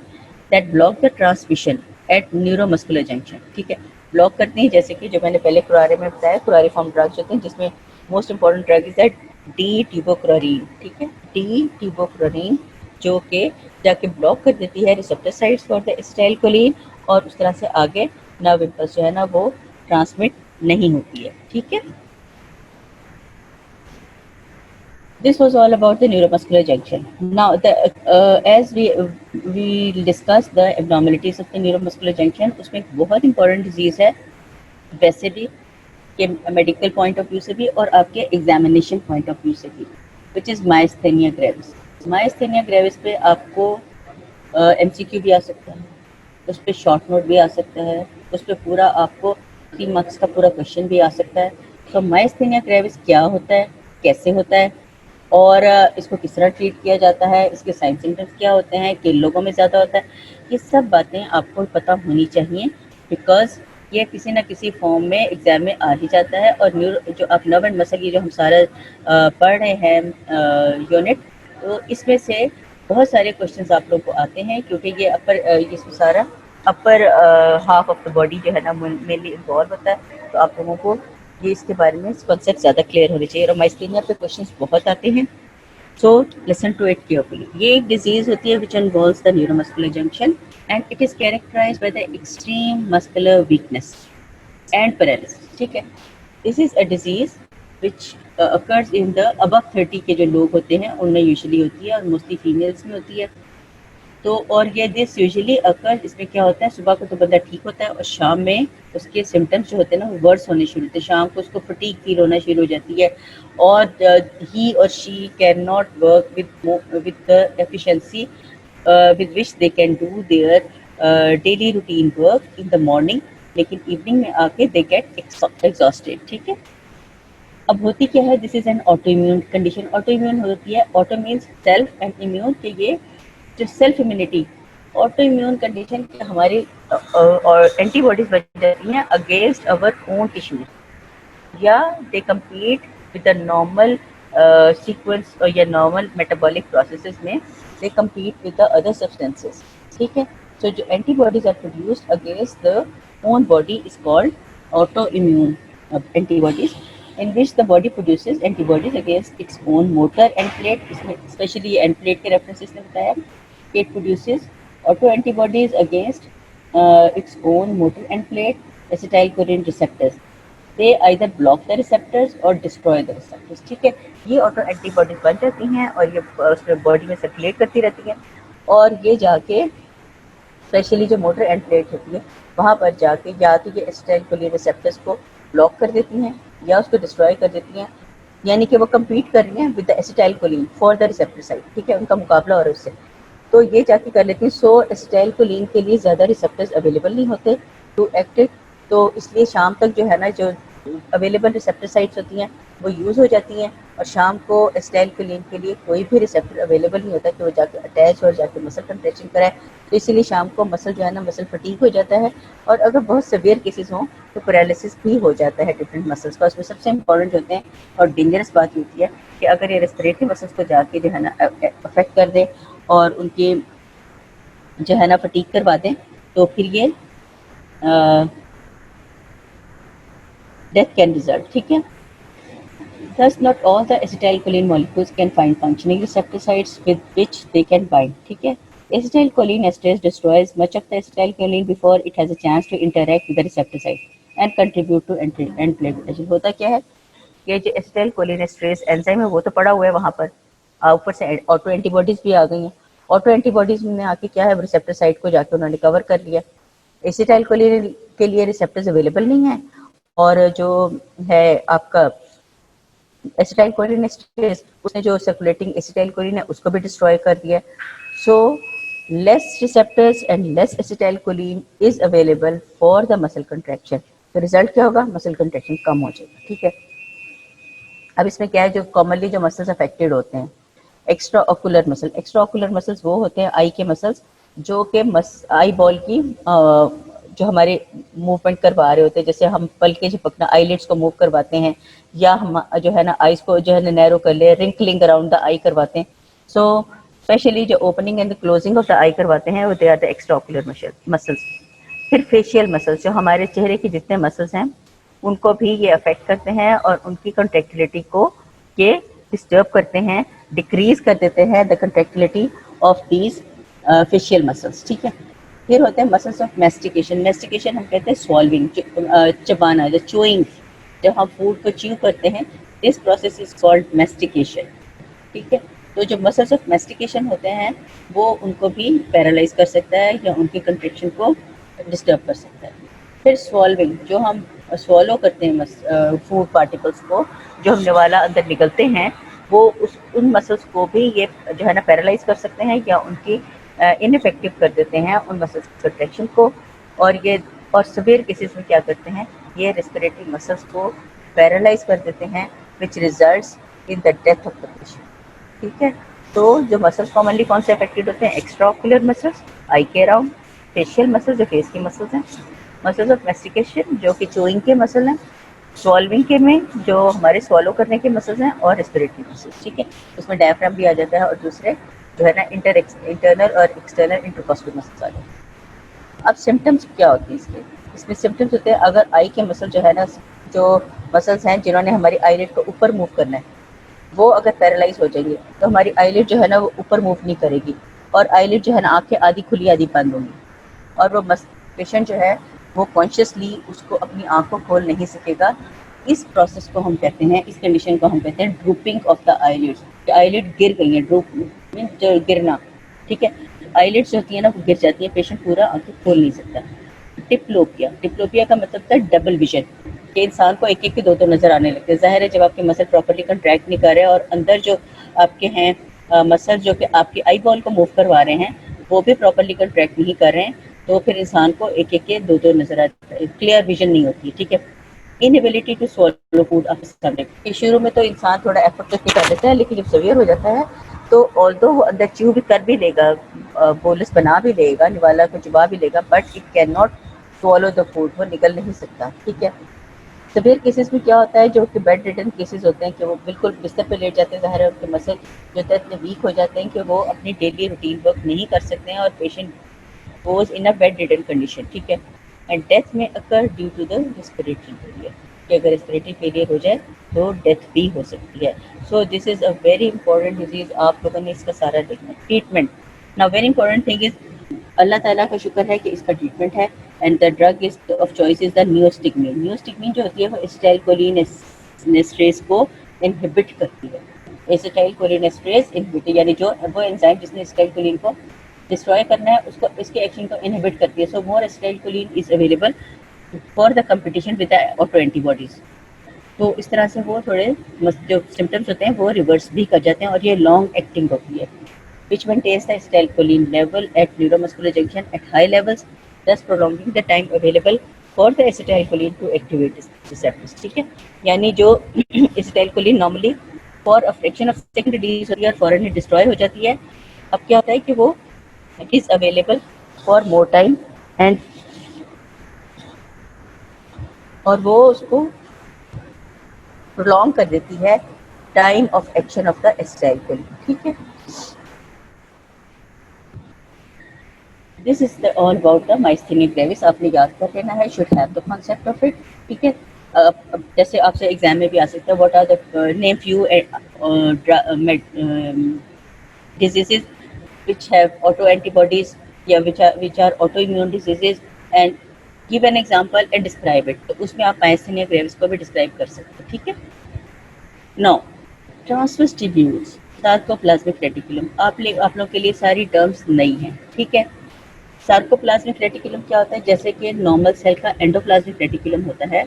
that block the transmission at neuromuscular junction. ठीक है, ब्लॉक करते हैं, जैसे कि जो मैंने पहले कुरारे में बताया, कुरारे फॉर्म ड्रग्स होते हैं जिसमें most important drug is that D tubocurarine. ठीक है, डी ट्यूबोक्लोरीन जो कि जाके ब्लॉक कर देती है receptor sites for the acetylcholine, और उस तरह से आगे नर्व इम्पल्स जो है ना वो ट्रांसमिट नहीं होती है। ठीक है, this was all about the neuromuscular junction. Now, as we discussed the abnormalities of the neuromuscular junction, उसमें एक बहुत important disease है वैसे भी, के मेडिकल पॉइंट ऑफ व्यू से भी और आपके एग्जामिनेशन पॉइंट ऑफ व्यू से भी, which is myasthenia gravis. Myasthenia gravis पे आपको MCQ भी आ सकता है, उस पर शॉर्ट नोट भी आ सकता है, उस पर पूरा आपको 3 मार्क्स का पूरा क्वेश्चन भी आ सकता है। तो माइस्थेनिया ग्रेविस क्या होता है, कैसे होता है, और इसको किस तरह ट्रीट किया जाता है, इसके साइन सिम्टम्स क्या होते हैं, किन लोगों में ज़्यादा होता है, ये सब बातें आपको पता होनी चाहिए, बिकॉज ये किसी न किसी फॉर्म में एग्जाम में आ ही जाता है। और न्यूरो जो आप नर्व एंड मसल, ये जो हम सारा पढ़ रहे हैं यूनिट, तो इसमें से बहुत सारे क्वेश्चंस आप लोग को आते हैं, क्योंकि ये इसमें सारा upper half of the body जो है ना मेनली इन्वॉल्व होता है। तो आप लोगों को ये इसके बारे में कॉन्सेप्ट ज़्यादा क्लियर होने चाहिए। और माइस्थेनिया पे क्वेश्चंस बहुत आते हैं, so listen to it carefully. ये एक डिजीज होती है which involves the neuromuscular junction and it is characterised by the extreme muscular weakness and paralysis. ठीक है, this is a disease which occurs in the above 30 के जो लोग होते हैं उनमें यूजुअली होती है, और मोस्टली फीमेल्स में होती है। तो और ये दिस यूजुअली अकर, इसमें क्या होता है, सुबह को तो बंदा ठीक होता है और शाम में उसके सिम्टम्स जो होते हैं ना वो वर्स होने शुरू होते हैं। शाम को उसको फटीग फील होना शुरू हो जाती है, और ही और she can not work with the efficiency with which they can do their daily routine work in the morning, लेकिन इवनिंग में आके दे गेट एग्जॉस्टेड। ठीक है, अब होती क्या है, this is an auto immune condition. Auto immune होती है, auto means self and immune, के ये जो self immunity, auto immune condition के हमारी और एंटीबॉडीज बन जाती हैं अगेंस्ट अवर ओन टिश्यूज, या they compete with the normal sequence या नॉर्मल मेटाबॉलिक प्रोसेसेस में they compete with the other substances. ठीक है, सो जो antibodies are produced against the own body is called autoimmune antibodies, in which the body produces antibodies against its own motor end plate। इसमें स्पेशली एंड प्लेट के रेफरेंसेस ने बताया कि it produces auto antibodies against its own motor end plate acetylcholine receptors। they either block the receptors or destroy the receptors। ठीक है, ये ऑटो एंटीबॉडीज बन जाती हैं और ये उसमें बॉडी में सर्कुलेट करती रहती हैं, और ये जाके स्पेशली जो मोटर एंड प्लेट होती है वहाँ पर जाके या तो ये एसिटाइलकोलिन रिसेप्टर्स को ब्लॉक कर देती हैं या उसको डिस्ट्रॉय कर देती हैं, यानी कि वो कम्पीट कर रही हैं with the acetylcholine for the receptor site. ठीक है, उनका मुकाबला हो रहा है उससे, तो ये जाके कर लेती हैं। सो एसिटाइलकोलिन के लिए ज़्यादा रिसेप्टर्स अवेलेबल नहीं होते टू एक्टिव, तो इसलिए शाम तक जो है ना जो अवेलेबल रिसेप्टर साइट्स होती हैं वो यूज़ हो जाती हैं, और शाम को एसिटाइलकोलिन के लिए कोई भी रिसेप्टर अवेलेबल नहीं होता कि वो जाके अटैच और जाके मसल कंट्रैक्शन कराए। तो इसीलिए शाम को मसल जो है ना मसल फटीग हो जाता है, और अगर बहुत सीवियर केसेस हों तो पैरालिसिस भी हो जाता है डिफरेंट मसल्स का। उसमें सबसे इंपॉर्टेंट होते हैं और डेंजरस बात होती है कि अगर ये रेस्पिरेटरी मसल्स को जाके जो है ना अफेक्ट कर दे और उनके जो है ना फटीग करवा दें, तो फिर ये डेथ कैन रिजल्ट। ठीक है, thus not all the acetylcholine molecules can find functioning receptor sites with which they can bind। ठीक है, acetylcholine esterase destroys much of the acetylcholine before it has a chance to interact with the receptor site and contribute to end plate mutation। होता क्या है, ये जो acetylcholine esterase एंजाइम है वो तो पड़ा हुआ है वहाँ पर, ऊपर से ऑटो एंटीबॉडीज भी आ गई हैं। ऑटो एंटीबॉडीज में आके क्या है, रिसेप्टर साइट को जाके उन्होंने कवर कर लिया। एसिटाइलकोलिन के लिए रिसेप्टर्स अवेलेबल नहीं है, और जो है आपका एसिटाइलकोलिन एस्ट्रेस, उसने जो सर्कुलेटिंग एसिटाइलकोलिन है उसको भी डिस्ट्रॉय कर दिया। So less receptors and less acetylcholine is available for the muscle contraction. तो रिजल्ट क्या होगा, मसल कंट्रैक्शन कम हो जाएगा। ठीक है, अब इसमें क्या है, जो कॉमनली जो मसल्स अफेक्टेड होते हैं, extra ocular muscle. Extra ocular muscles वो होते हैं आई के मसल्स जो कि आई बॉल की जो हमारे मूवमेंट करवा रहे होते हैं, जैसे हम पलकें झपकना, आईलिड्स को मूव करवाते हैं, या हम जो है ना आईज को जो है ना नैरो कर ले, रिंकलिंग अराउंड द आई करवाते हैं। सो स्पेशली जो opening and the closing of the eye करवाते हैं वो they are the extra ocular muscles. फिर फेशियल मसल्स, जो हमारे चेहरे के जितने मसल्स हैं उनको भी ये अफेक्ट करते हैं और उनकी कंट्रेक्टिलिटी को ये डिस्टर्ब करते हैं, डिक्रीज कर देते हैं the contractility of these facial muscles. ठीक है। फिर होते हैं मसल्स ऑफ मेस्टिकेशन। मेस्टिकेशन हम कहते हैं स्वॉल्विंग, चबाना, जो चूइंग, जब हम फूड को च्यू करते हैं, this process is called mastication. ठीक है। तो जो मसल्स ऑफ मेस्टिकेशन होते हैं वो उनको भी पैरालाइज कर सकता है या उनकी कंट्रेक्शन को डिस्टर्ब कर सकता है। फिर स्वॉल्विंग, जो हम स्वॉलो करते हैं फूड पार्टिकल्स को, जो हम निवाला अंदर निकलते हैं, वो उन मसल्स को भी ये जो है ना पैरालाइज कर सकते हैं या उनकी इनफेक्टिव कर देते हैं उन मसल्स कंट्रैक्शन को। और सिवियर केसेस में क्या करते हैं, ये रेस्पिरेटरी मसल्स को पैरालाइज कर देते हैं, which results in the death of the patient. ठीक है। तो जो मसल्स कॉमनली कौन से अफेक्टेड होते हैं, एक्स्ट्रा ऑक्यूलर मसल्स आई के अराउंड, फेशियल मसल्स जो फेस की मसल्स हैं, मसल्स ऑफ मेस्टिकेशन जो कि चूइंग के मसल हैं, स्वॉल्विंग के में जो हमारे स्वॉलो करने के मसल्स हैं, और रेस्पिरेटरी मसल्स। ठीक है। उसमें डायफ्राम भी आ जाता है और दूसरे जो है ना इंटरनल और एक्सटर्नल इंटरकॉस्टल मसल्स आ जाते हैं। अब सिम्टम्स क्या होते हैं इसमें सिम्टम्स होते हैं, अगर आई के मसल जो है ना, जो मसल्स हैं जिन्होंने हमारी आईलिड को ऊपर मूव करना है, वो अगर पैरालाइज हो जाएंगे तो हमारी आईलिड जो है ना वो ऊपर मूव नहीं करेगी, और आईलिड जो है ना आंखें आधी खुली आधी बंद होंगी, और वो पेशेंट जो है वो कॉन्शियसली उसको अपनी आँख को खोल नहीं सकेगा। इस प्रोसेस को हम कहते हैं, इस कंडीशन को हम कहते हैं drooping of the eyelids. Eyelid गिर गई है, ड्रूप मीन जो गिरना। ठीक है। आईलिड्स जो होती है ना वो गिर जाती है, पेशेंट पूरा आंखें खोल नहीं सकता। डिप्लोपिया, डिप्लोपिया का मतलब था डबल विजन, कि इंसान को एक एक के दो दो नजर आने लगते हैं। जाहिर है जब आपके मसल प्रॉपर्ली कंट्रैक्ट नहीं कर रहे और अंदर जो आपके हैं मसल जो कि आपकी आई बॉल को मूव करवा रहे हैं वो भी प्रॉपर्ली कंट्रैक्ट नहीं कर रहे हैं, तो फिर इंसान को एक एक के दो दो नजर आते हैं, क्लियर विजन नहीं होती है। ठीक है। Inability to swallow food after some, शुरू में तो इंसान थोड़ा एफर्ट करके कर लेता है, लेकिन जब सवियर हो जाता है तो ऑल्दो वो अंदर च्यू भी कर भी लेगा, बोलस बना भी लेगा, निवाला को चबा भी लेगा, but it can not swallow the food, वो निकल नहीं सकता। ठीक है। सिवियर केसेस में क्या होता है, जो कि बेड रिटन केसेस होते हैं कि वो बिल्कुल बिस्तर पे लेट जाते हैं, ज़ाहिर है उनके मसल जो है इतने वीक हो जाते हैं कि वो अपनी डेली रूटीन वर्क नहीं कर सकते हैं, और patient goes in a bedridden condition. ठीक है। एंड डेथ में occur due to the respiratory failure, कि अगर रेस्पिरेटरी फेलियर हो जाए तो डेथ भी हो सकती है। So this is a very important disease, आप लोगों ने इसका सारा देखना। Treatment, now very important thing is, अल्लाह ताला का शुक्र है कि इसका ट्रीटमेंट है, and the drug is of choice is the neostigmine. Neostigmine जो होती है वो एसिटाइलकोलिनेस्ट्रेज को इनहिबिट करती है। एसिटाइलकोलिनेस्ट्रेज इनहिबिट यानी जो वो एंजाइम जिसने एसिटाइलकोलिन को डिस्ट्रॉय करना है उसको, इसके एक्शन को इनहिबिट करती है। So more acetylcholine is available for the competition with the auto antibodies. तो इस तरह से वो थोड़े जो सिम्टम्स होते हैं वो रिवर्स भी कर जाते हैं, और ये लॉन्ग एक्टिंग होती है, which maintains the acetylcholine level at neuromuscular junction at high levels, thus prolonging the time available for the acetylcholine to activate receptors। ठीक है। यानी जो acetylcholine normally for a fraction of second release होती है और फौरन ही डिस्ट्रॉय हो जाती है, अब क्या होता है कि वो it is available for more time and और वो उसको prolong कर देती है time of action of the acetylcholine। ठीक है। This is all about the myasthenia gravis, आपने याद कर लेना है, should have the concept of it. ठीक है। अब जैसे आपसे एग्जाम में भी आ सकता है, what are the name few diseases which have auto antibodies या which are autoimmune diseases and give an example and describe it। तो उसमें आप माइस्थेनिया ग्रेविस को भी डिस्क्राइब कर सकते हैं। ठीक है। Now transverse tubules, sarcoplasmic reticulum, आप लोगों के लिए सारी टर्म्स नई हैं। ठीक है। सार्कोप्लाज्मिक रेटिकुलम क्या होता है, जैसे कि नॉर्मल सेल का एंडोप्लाज्मिक रेटिकुलम होता है,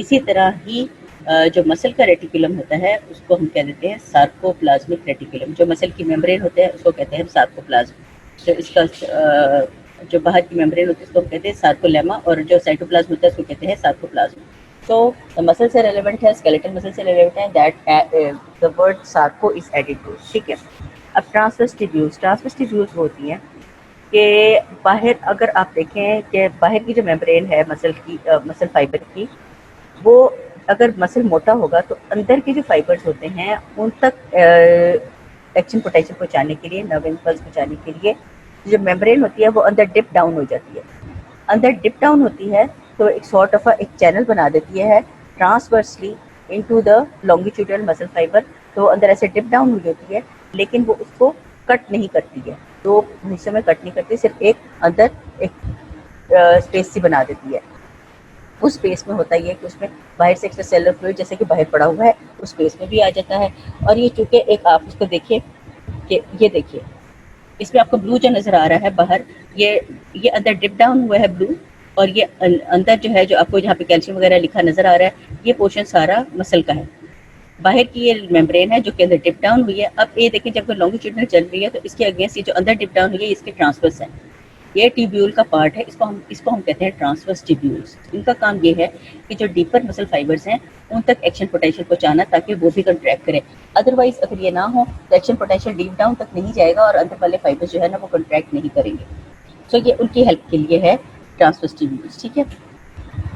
इसी तरह ही जो मसल का रेटिकुलम होता है उसको हम कह देते हैं सार्कोप्लाज्मिक रेटिकुलम। जो मसल की मेम्ब्रेन होते हैं उसको कहते हैं सार्कोप्लाज्म। जो इसका जो बाहर की मेम्ब्रेन होती है उसको हम कहते हैं सार्कोलेमा, और जो साइटोप्लाज्म होता है उसको कहते हैं सार्कोप्लाज्म। तो मसल से रेलेवेंट है, स्केलेटल मसल से रेलेवेंट है, that the word sarco is added to. ठीक है। अब ट्रांसवर्स ट्यूब्यूल्स, ट्रांसवर्स ट्यूब्यूल्स वो होती हैं कि बाहर अगर आप देखें कि बाहर की जो मेम्ब्रेन है मसल की, मसल फाइबर की, वो अगर मसल मोटा होगा तो अंदर के जो फाइबर्स होते हैं उन तक एक्शन पोटेंशियल पहुंचाने के लिए, नर्व इम्पल्स पहुंचाने के लिए जो मेम्ब्रेन होती है वो अंदर डिप डाउन हो जाती है। अंदर डिप डाउन होती है तो एक सॉर्ट ऑफ एक चैनल बना देती है transversely into the longitudinal muscle fibre. तो अंदर ऐसे डिप डाउन हुई होती है, लेकिन वो उसको कट नहीं करती है, तो हिस्सों में कट नहीं करती, सिर्फ एक अंदर एक स्पेस सी बना देती है। उस स्पेस में होता ही है कि उसमें बाहर से एक्स्ट्रा सेलुलर फ्लूइड जैसे कि बाहर पड़ा हुआ है उस स्पेस में भी आ जाता है। और ये चूंकि एक आप उसको देखिए कि ये देखिए इसमें आपको ब्लू जो नजर आ रहा है बाहर, ये अंदर डिप डाउन हुआ है ब्लू, और ये अंदर जो है जो आपको जहाँ पे कैल्शियम वगैरह लिखा नजर आ रहा है, ये पोर्शन सारा मसल का है। बाहर की ये मेम्ब्रेन है जो कि अंदर डिप डाउन हुई है। अब ये देखें जब लॉन्गिट्यूडनल चल रही है तो इसके अगेंस्ट ये जो अंदर डिप डाउन हुई है इसके ट्रांसवर्स है, ये ट्यूब्यूल का पार्ट है, इसको हम कहते हैं ट्रांसवर्स ट्यूब्यूल्स। इनका काम ये है कि जो डीपर मसल फाइबर्स हैं उन तक एक्शन पोटेंशियल पहुंचाना ताकि वो भी कंट्रैक्ट करें। अदरवाइज अगर ये ना हो तो एक्शन पोटेंशियल डीप डाउन तक नहीं जाएगा और अंदर वाले फाइबर्स जो है ना वो कंट्रैक्ट नहीं करेंगे। सो ये उनकी हेल्प के लिए है ट्रांसवर्स ट्यूब्यूल्स, ठीक है।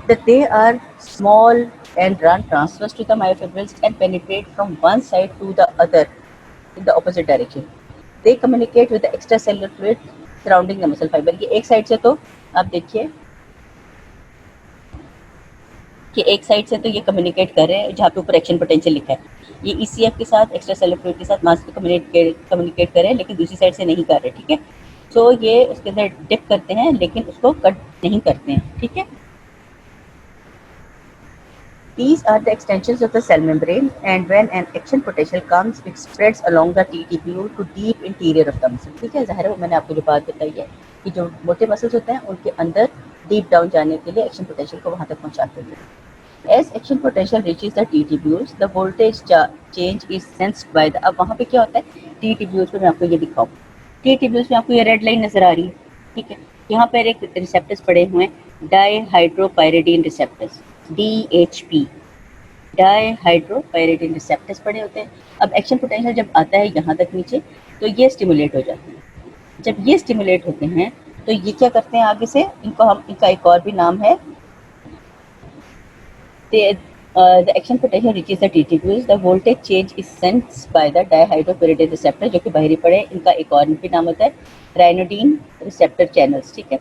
That they are small and run transverse to the myofibrils and penetrate from one side to the other in the opposite direction. They communicate with the extracellular fluid surrounding the muscle fiber. ये एक साइड से तो आप देखिए कि एक साइड से तो ये कम्युनिकेट कर रहे हैं जहाँ पे ऊपर एक्शन पोटेंशियल लिखा है, ये ईसीएफ के साथ एक्स्ट्रा सेलुलर फ्लूइड के साथ मास पे कम्युनिकेट कर रहे हैं, लेकिन दूसरी साइड से नहीं कर रहे, ठीक है। सो ये उसके अंदर डिप करते हैं लेकिन उसको कट नहीं करते हैं, ठीक है। These are the extensions of the cell membrane, and when an action potential comes, it spreads along the T tubule to deep interior of the muscle. ठीक है, ज़ाहिर है वो मैंने आपको जो बात बताई है कि जो मोटे मसल्स होते हैं उनके अंदर डीप डाउन जाने के लिए एक्शन पोटेंशियल को वहाँ तक पहुँचाते हैं। As action potential reaches the T tubules, the voltage change is sensed by the, अब वहाँ पे क्या होता है T tubules पे मैं आपको ये दिखाऊँ, T tubules में आपको ये रेड लाइन नजर आ रही है, ठीक है। यहाँ पर एक रिसेप्टर्स पड़े हुए हैं, डाईहाइड्रोपायरिडीन रिसेप्टर्स, DHP, डाईहाइड्रोपायरिडीन रिसेप्टर्स पड़े होते हैं। अब एक्शन पोटेंशियल जब आता है यहाँ तक नीचे तो ये स्टिमुलेट हो जाते हैं। जब ये स्टिमुलेट होते हैं तो ये क्या करते हैं आगे से, इनका एक और भी नाम है, the action potential reaches the T tubules, the voltage change is sensed by the dihydropyridine receptor, जो कि बाहरी पड़े, इनका एक और भी नाम होता है राइनोडिन रिसेप्टर चैनल्स, ठीक है,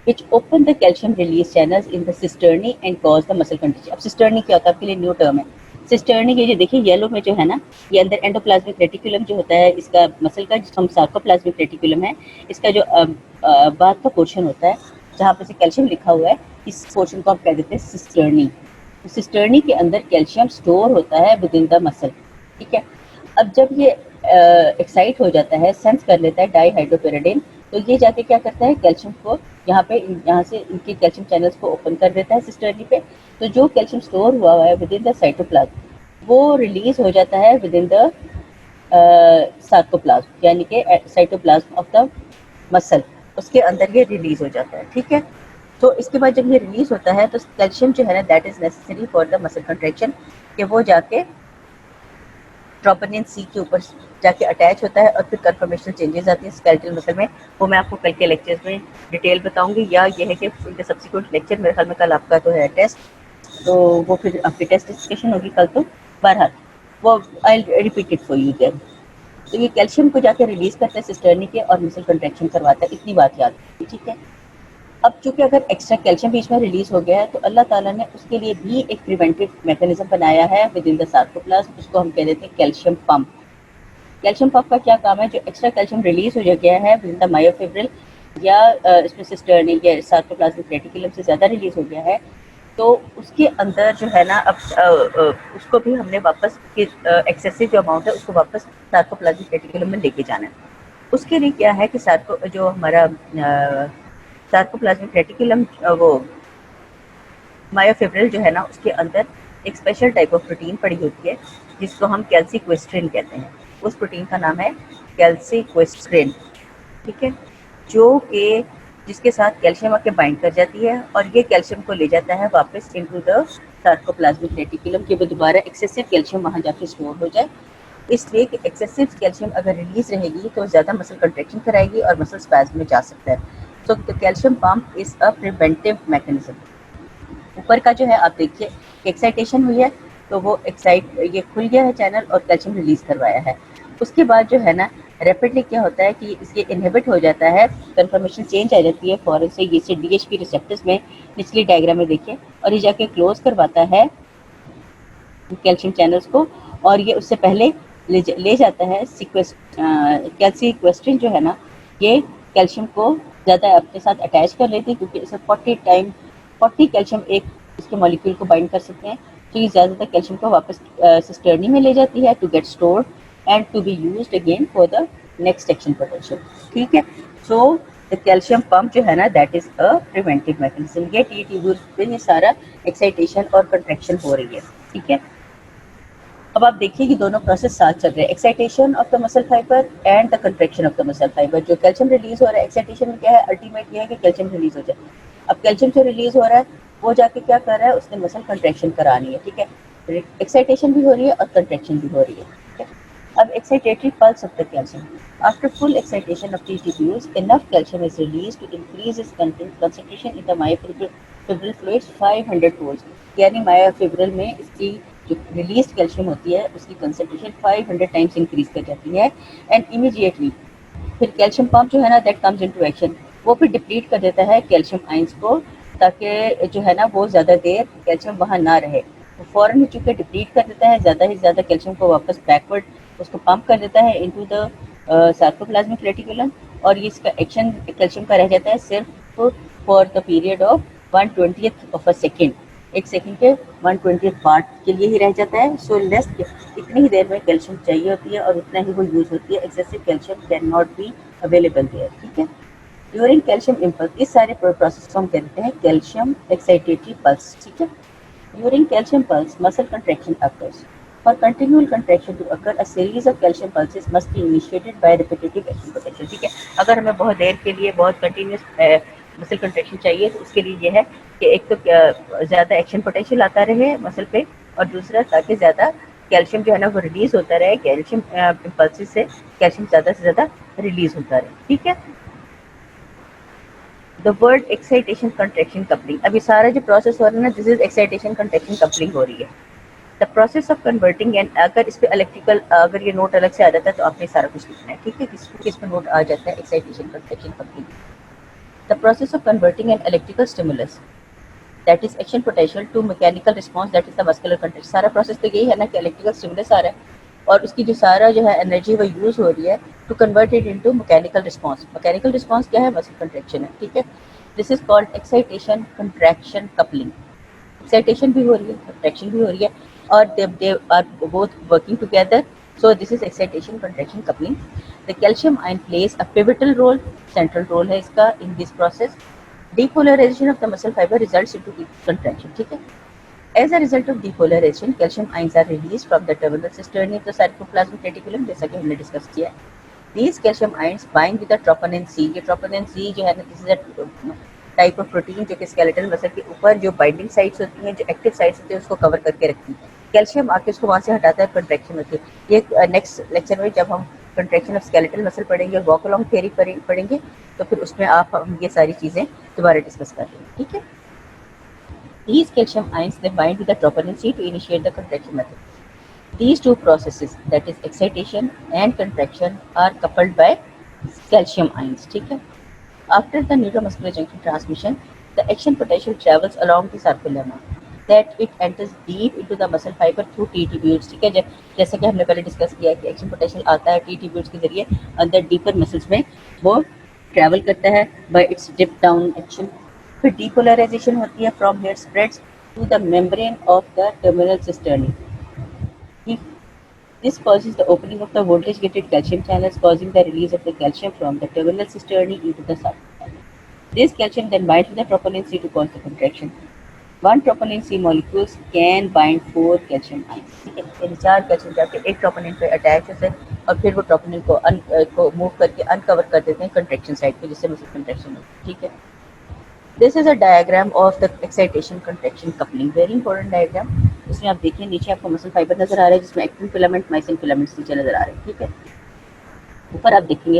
which open the calcium release channels in the cisternae and cause the muscle contraction। अब सिस्टर्नी क्या होता है आपके लिए न्यू टर्म है। सिस्टर्नी ये जो देखिए येलो में जो है ना, ये अंदर एंडोप्लाज्मिक रेटिकुलम जो होता है इसका मसल का, जिसको हम सार्कोप्लाज्मिक रेटिकुलम है, इसका जो बाद का पोर्शन होता है जहाँ पे से कैल्शियम लिखा हुआ है, इस पोर्शन को हम कह देते हैं सिस्टर्नी। सिस्टर्नी के अंदर कैल्शियम स्टोर होता है विद इन द मसल, ठीक है। अब जब ये एक्साइट हो जाता है, सेंस कर लेता है डाईहाइड्रोपिरिडिन, तो ये जाके क्या करता है कैल्शियम को यहाँ से इनके कैल्शियम चैनल्स को ओपन कर देता है सिस्टर्नी पे। तो जो कैल्शियम स्टोर हुआ है विद इन द साइटोप्लाज्म वो रिलीज हो जाता है विद इन द सार्कोप्लाज्म, यानी कि साइटोप्लाज्म ऑफ द मसल, उसके अंदर ये रिलीज हो जाता है, ठीक है। तो इसके बाद जब ये रिलीज होता है तो कैल्शियम जो है ना that is necessary for the muscle contraction, कि वो जाके ट्रोपोनिन सी के ऊपर जाके अटैच होता है और फिर कन्फर्मेशनल चेंजेस आती हैं स्केलेटल मसल में। वो मैं आपको कल के लेक्चर्स में डिटेल बताऊंगी, या ये है कि इनके सब्सिक्वेंट लेक्चर, मेरे ख्याल में कल आपका तो है टेस्ट, तो वो फिर आपकी टेस्ट डिस्कशन होगी कल, तो बहरहाल वो I repeat it for you there. तो ये कैल्शियम को जाके रिलीज करता है सिस्टर्नी के और मसल कंट्रैक्शन करवाता है, इतनी बात याद है, ठीक है। अब चूंकि अगर एक्स्ट्रा कैल्शियम बीच में रिलीज हो गया है तो अल्लाह ताला ने उसके लिए भी एक प्रिवेंटिव मैकेनिज्म बनाया है विद इन द सार्कोप्लाज्म, उसको हम कह देते हैं कैल्शियम पंप। कैल्शियम पंप का क्या काम है, जो एक्स्ट्रा कैल्शियम रिलीज हो गया है विद इन द मायोफिब्रिल या इसमें सिस्टर्नी या सार्कोप्लाज्मिक रेटिकुलम से ज़्यादा रिलीज हो गया है, तो उसके अंदर जो है ना अब उसको भी हमने वापस एक्सेसिव जो अमाउंट है उसको वापस सार्कोप्लाज्मिक रेटिकुलम में लेके जाना है। उसके लिए क्या है कि जो हमारा सार्कोप्लाज्मिक रेटिकुलम वो मायोफिब्रिल जो है ना उसके अंदर एक स्पेशल टाइप ऑफ प्रोटीन पड़ी होती है जिसको हम कैल्सीक्वेस्ट्रिन कहते हैं। उस प्रोटीन का नाम है कैल्सीक्वेस्ट्रिन, ठीक है, जो कि जिसके साथ कैल्शियम आके बाइंड कर जाती है और ये कैल्शियम को ले जाता है वापस इनटू द सार्कोप्लाज्मिक रेटिकुलम, कि वो दोबारा एक्सेसिव कैल्शियम वहाँ जाके स्टोर हो जाए इसलिए कि एक्सेसिव कैल्शियम अगर रिलीज रहेगी तो ज़्यादा मसल कंट्रैक्शन कराएगी और मसल स्पैज़म में जा सकता है। So the calcium pump is a preventive mechanism. ऊपर का जो है आप देखिए एक्साइटेशन हुई है तो वो ये खुल गया है चैनल और कैल्शियम रिलीज करवाया है। उसके बाद जो है ना रैपिडली क्या होता है कि इसके इनहिबिट हो जाता है, कन्फर्मेशन चेंज आ जाती है फॉरन से ये से डीएचपी रिसेप्टर्स में, निचली डायग्राम में देखिए, और ये जाके क्लोज करवाता है कैल्शियम चैनल्स को, और ये उससे पहले ले जाता है कैल्सिक्वेस्ट्रिन जो है ना, ये कैल्शियम को ज़्यादा अपने साथ अटैच कर लेती है क्योंकि इसे 40 कैल्शियम एक इसके मॉलिक्यूल को बाइंड कर सकते हैं। तो ये ज़्यादातर कैल्शियम को वापस सिस्टर्नी में ले जाती है to get stored and to be used again for the next action potential. ठीक है, सो द कैल्शियम पंप जो है ना that is a preventive mechanism. ये टी ट्यूब्यूल्स पे ये सारा एक्साइटेशन और कंट्रैक्शन हो रही है। ठीक है, अब आप देखिए कि दोनों प्रोसेस साथ चल रहे हैं, excitation of the muscle fibre and the contraction of the muscle fibre. जो कैल्शियम रिलीज हो रहा है एक्साइटेशन में क्या है, अल्टीमेट ये है कि कैल्शियम रिलीज हो जाए। अब कैल्शियम जो रिलीज हो रहा है वो जाके क्या कर रहा है, उसने मसल कंट्रैक्शन करानी है। ठीक है, एक्साइटेशन भी हो रही है और कंट्रैक्शन भी हो रही है। ठीक है, अब excitatory pulse of the calcium after full excitation of TTPs enough calcium is released to increase its concentration in the myofibril fluids 500 folds। यानी मायोफिब्रिल में इसकी जो रिलीज कैल्शियम होती है उसकी कंसेंट्रेशन 500 टाइम्स इंक्रीज कर जाती है। एंड इमीडिएटली फिर कैल्शियम पंप जो है ना दैट कम्स इनटू एक्शन, वो फिर डिप्लीट कर देता है कैल्शियम आइंस को, ताकि जो है ना वो ज़्यादा देर कैल्शियम वहाँ ना रहे। तो फ़ौरन ही चूँकि डिप्लीट कर देता है, ज़्यादा ही ज़्यादा कैल्शियम को वापस बैकवर्ड उसको पंप कर देता है इनटू द सार्कोप्लाज्मिक रेटिकुलम, और ये इसका एक्शन कैल्शियम का रह जाता है सिर्फ for the period of 1/20th of a second. एक सेकेंड के 1/20th पार्ट के लिए ही रह जाता है। सो लेस इतनी ही देर में कैल्शियम चाहिए होती है और उतना ही वो यूज़ होती है। Excessive calcium can not be available there. ठीक है, ड्यूरिंग कैल्शियम इम्पल्स इस सारे प्रोसेस को हम कहते हैं कैल्शियम एक्साइटेटरी पल्स। ठीक है, during calcium pulse muscle contraction occurs. For continual contraction to occur, a series of calcium pulses must be initiated by repetitive action potential। ठीक है, अगर हमें बहुत देर के लिए बहुत कंटिन्यूस मसल कंट्रैक्शन चाहिए तो उसके लिए यह है कि एक तो ज़्यादा एक्शन पोटेंशियल आता रहे मसल पे, और दूसरा ताकि ज़्यादा कैल्शियम जो है ना वो रिलीज होता रहे, कैल्शियम इम्पल्सिस से कैल्शियम ज़्यादा से ज़्यादा रिलीज होता रहे। ठीक है, the word excitation contraction coupling, अभी सारा जो प्रोसेस हो रहा है ना this is excitation contraction coupling हो रही है। The process of converting and, अगर इस पे इलेक्ट्रिकल अगर ये नोट अलग से आ जाता है तो आपने सारा कुछ लिखना है। ठीक है, किस पे नोट आ जाता है excitation contraction coupling. The process of converting an electrical stimulus that is action potential to mechanical response that is the muscular contraction. सारा प्रोसेस तो यही है ना कि इलेक्ट्रिकल स्टिमुलस आ रहा है और उसकी जो सारा जो है एनर्जी वो यूज हो रही है to convert it into mechanical response. Mechanical response क्या है, मसल कंट्रैक्शन है। ठीक है, this is called excitation contraction coupling. Excitation भी हो रही है, कंट्रैक्शन भी हो रही है, और they are both working together. So this is excitation contraction coupling. The calcium ion plays a pivotal role, central role है इसका in this process. Depolarization of the muscle fiber results into contraction। ठीक है, as a result of depolarization calcium ions are released from the terminal cisternae of the sarcoplasmic reticulum, जैसा कि हमने डिस्कस किया है। These calcium ions bind with the troponin C। ये troponin C जो है ना this is a type of protein जो कि स्केलेटल मसल के ऊपर जो बाइंडिंग साइट्स होती हैं, जो एक्टिव साइट्स होती हैं उसको कवर करके रखती है। कैल्शियम आके उसको वहाँ से हटाता है, कंट्रैक्शन होती है। ये नेक्स्ट लेक्चर में जब हम कंट्रैक्शन ऑफ स्केलेटल मसल पढ़ेंगे और वॉक अलोंग थ्योरी पढ़ेंगे तो फिर उसमें हम ये सारी चीज़ें दोबारा डिस्कस कर लेंगे। ठीक है, these calcium ions they bind with the troponin C to initiate the contraction method. These two processes, that is excitation and contraction, are coupled by calcium ions। ठीक है, after the neuromuscular junction transmission, the action potential travels along the sarcolemma, that it enters deep into the muscle fiber through T-tubules। ठीक है, जैसा कि हमने पहले डिस्कस किया कि एक्शन पोटेंशियल आता है T-tubules के जरिए अंदर डीपर मसल्स में, वो ट्रैवल करता है by its dip down action. फिर डीपोलराइजेशन होती है, from here spreads to the membrane of the terminal cisternae. This causes the opening of the voltage-gated calcium channels, causing the release of the calcium from the terminal cisternae into the sarcoplasm. This calcium then binds with the troponin C to cause the contraction. One troponin C molecules can bind 4 calcium ions। ठीक है, यानी 4 कैल्शियम जाके एक ट्रोपोनिन पे अटैच होते हैं और फिर वो ट्रोपोनिन को मूव करके अनकवर कर देते हैं कंट्रैक्शन साइड पे, जिससे मसल कंट्रैक्शन होती है। ठीक है, This is a diagram of the excitation contraction coupling, very important diagram। उसमें आप देखिए नीचे आपको मसल फाइबर नजर आ रहा है जिसमें एक्टिन फिलामेंट माइसिन फिलामेंट्स नीचे नजर आ रहे हैं, ठीक है। ऊपर आप देखेंगे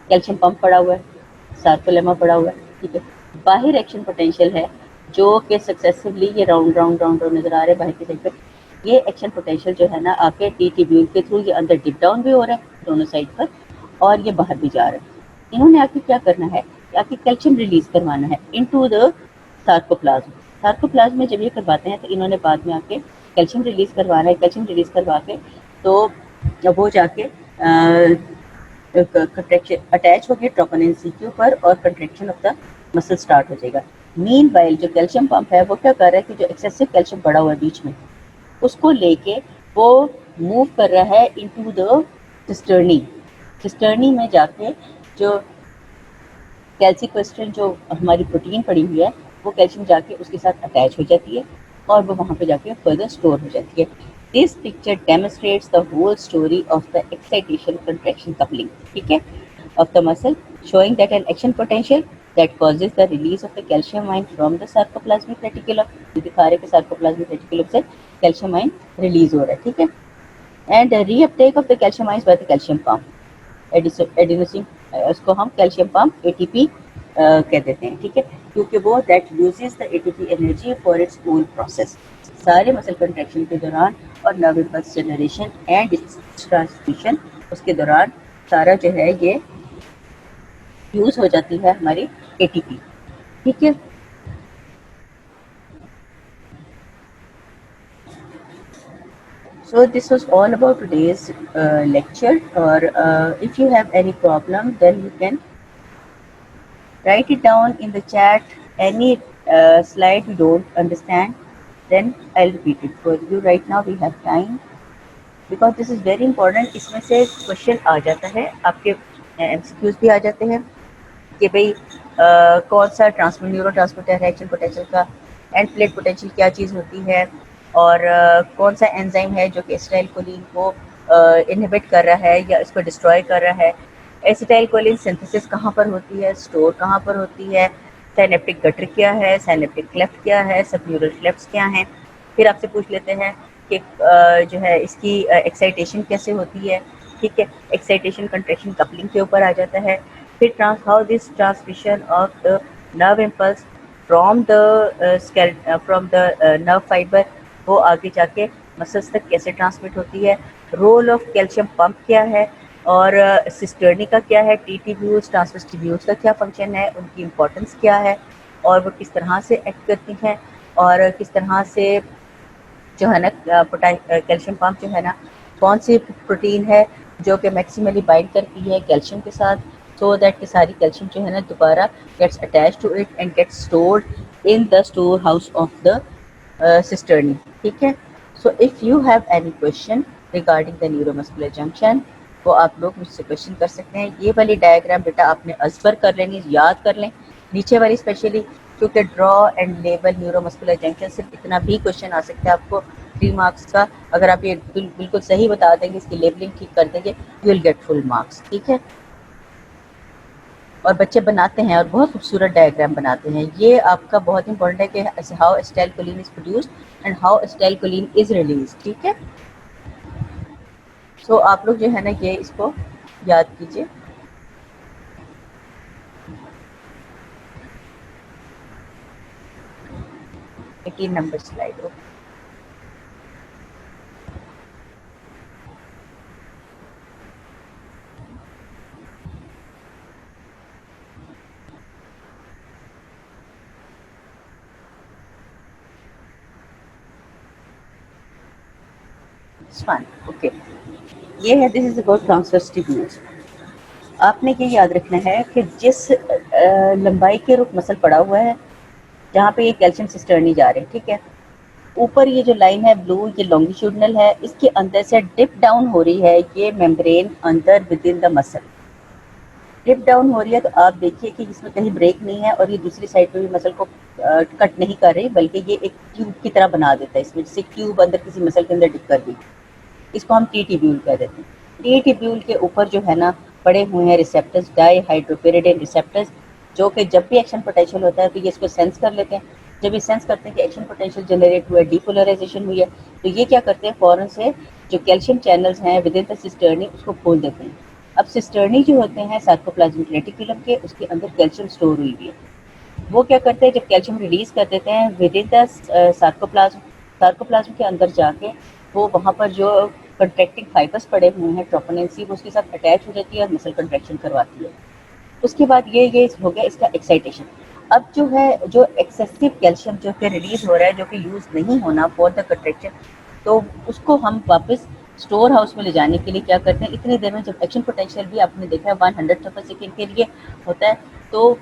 कैल्शियम पंप पड़ा हुआ है, सार्कोलेमा पड़ा हुआ है, ठीक है। बाहर एक्शन पोटेंशियल है जो कि सक्सेसिवली ये राउंड राउंड राउंड राउंड नजर आ रहे हैं बाहर की साइड पे। ये एक्शन पोटेंशियल जो है ना आके टी ट्यूब्यूल के थ्रू ये अंदर डिप डाउन भी हो रहा है दोनों साइड पर और ये बाहर भी जा रहा है। इन्होंने आके क्या करना है, आके कैल्शियम रिलीज करवाना है इनटू द सार्कोप्लाज्म। सार्कोप्लाज्म में जब ये करवाते हैं तो इन्होंने बाद में आके कैल्शियम रिलीज करवाना है। कैल्शियम रिलीज करवा के तो वो जाके कंट्रैक्शन अटैच होगी ट्रोपोनिन सीक्यू पर और contraction of the muscle start हो जाएगा। मीनवाइल जो कैल्शियम पंप है वो क्या कर रहा है कि जो एक्सेसिव कैल्शियम पड़ा हुआ है बीच में उसको लेके वो मूव कर रहा है इनटू द सिस्टर्नी। सिस्टर्नी में जाके जो कैल्सिक्वेस्ट्रिन जो हमारी प्रोटीन पड़ी हुई है वो कैल्शियम जाके उसके साथ अटैच हो जाती है और वो वहाँ पे जाके फर्दर स्टोर हो जाती है। This picture demonstrates the whole story of the excitation contraction coupling, ठीक है, of the muscle, showing that an action potential that causes the release of the calcium ion from the sarcoplasmic reticulum, दिखा रहे कि sarcoplasmic reticulum से calcium ion release हो रहा है, ठीक है। And reuptake of the calcium ions by the calcium pump, adenosine, उसको हम calcium pump ATP कह देते हैं, ठीक है, क्योंकि वो that uses the ATP energy for its own process। सारे मसल कंट्रैक्शन के दौरान और nerve impulse generation and transmission उसके दौरान सारा जो है ये यूज हो जाती है हमारी एटीपी, ठीक है। So this was all about today's lecture, or if you have any problem then you can write it down in the chat, any slide you don't understand then I'll repeat it for you. Right now we have time because this is very important। इसमें से क्वेश्चन आ जाता है, आपके एमसीक्यूज भी आ जाते हैं कि भाई कौन सा न्यूरो ट्रांसमीटर है एक्शन पोटेंशियल का, एंड प्लेट पोटेंशियल क्या चीज़ होती है, और कौन सा एंजाइम है जो कि एसिटाइलकोलिन को इनहिबिट कर रहा है या इसको डिस्ट्रॉय कर रहा है, एसिटाइलकोलिन सिंथेसिस कहाँ पर होती है, स्टोर कहाँ पर होती है, साइनेप्टिक गटर क्या है, साइनेप्टिक क्लेफ्ट क्या है, सबन्यूरल क्लेफ्ट्स क्या हैं। फिर आपसे पूछ लेते हैं कि जो है इसकी एक्साइटेशन कैसे होती है, ठीक है, एक्साइटेशन कंट्रैक्शन कपलिंग के ऊपर आ जाता है। फिर how this transmission of the nerve impulse from the nerve fiber वो आगे जाके मसल्स तक कैसे ट्रांसमिट होती है, रोल ऑफ कैल्शियम पंप क्या है, और सिस्टर्नी का क्या है, टी ट्यूब्यूल्स ट्रांसवर्स ट्यूब्यूल्स का क्या फंक्शन है, उनकी इम्पोर्टेंस क्या है और वो किस तरह से एक्ट करती हैं, और किस तरह से जो है ना कैल्शियम पंप जो है ना कौन सी प्रोटीन है जो कि मैक्सिमली बाइंड करती है कैल्शियम के साथ, सो दैट कि सारी कैल्शियम जो है ना दोबारा gets attach to it and gets stored in the storehouse of the cisternae, ठीक है। So if you have any question regarding the neuromuscular junction वो आप लोग मुझसे क्वेश्चन कर सकते हैं। ये वाली डायग्राम बेटा आपने अज़बर कर लेनी, याद कर लें, नीचे वाली स्पेशली, क्योंकि draw and label neuromuscular junction सिर्फ इतना भी क्वेश्चन आ सकता है आपको 3 मार्क्स का। अगर आप ये बिल्कुल सही बता देंगे, इसकी लेबलिंग ठीक कर देंगे, you will get full marks, ठीक है। और बच्चे बनाते हैं और बहुत खूबसूरत डायग्राम बनाते हैं। ये आपका बहुत इंपॉर्टेंट है कि how acetylcholine is produced and how acetylcholine is release, ठीक है। सो आप लोग जो है ना ये इसको याद कीजिए। एटीन नंबर स्लाइड हो। ओके, ये है this is about transverse tubules. आपने ये याद रखना है कि जिस लंबाई के रुख मसल पड़ा हुआ है जहाँ पे ये कैल्शियम सिस्टर्नी जा रहे हैं, ठीक है, ऊपर ये जो लाइन है ब्लू ये लॉन्गिट्यूडनल है, इसके अंदर से डिप डाउन हो रही है ये मेम्ब्रेन अंदर within the muscle dip down हो रही है। तो आप देखिए कि इसमें कहीं ब्रेक नहीं है और ये दूसरी साइड पे भी मसल को कट नहीं कर रही, बल्कि ये एक ट्यूब की तरह बना देता है, इसमें जैसे ट्यूब अंदर किसी मसल के अंदर डिप कर दी, इसको हम टी ट्यूब्यूल कह देते हैं। टी ट्यूब्यूल के ऊपर जो है ना पड़े हुए हैं रिसेप्टर्स, डाई हाइड्रोपेरिडिन रिसेप्टर्स, जो कि जब भी एक्शन पोटेंशियल होता है तो ये इसको सेंस कर लेते हैं जब ये सेंस करते हैं कि एक्शन पोटेंशियल जनरेट हुआ है, डीपोलराइजेशन हुई है, तो ये क्या करते हैं, फ़ौरन से जो कैल्शियम चैनल्स हैं विदिन द सिस्टर्नी उसको खोल देते हैं। अब सिस्टर्नी जो होते हैं सार्कोप्लाज्मिक रेटिकुलम के, उसके अंदर कैल्शियम स्टोर हुई है। वो क्या करते हैं, जब कैल्शियम रिलीज कर देते हैं विदिन द सार्कोप्लाज्म, सार्कोप्लाज्म के अंदर जाके वो वहाँ पर जो कंट्रैक्टिंग फाइबर्स पड़े हुए हैं ट्रोपोनिन सी, वो उसके साथ अटैच हो जाती है और मसल कंट्रैक्शन करवाती है। उसके बाद ये हो गया इसका एक्साइटेशन। अब जो है, जो एक्सेसिव कैल्शियम जो कि रिलीज हो रहा है, जो कि यूज नहीं होना फॉर द कंट्रैक्शन, तो उसको हम वापस स्टोर हाउस में ले जाने के लिए क्या करते हैं, इतनी देर में जब एक्शन पोटेंशियल भी आपने देखा है 100 सेकेंड के लिए होता है, तो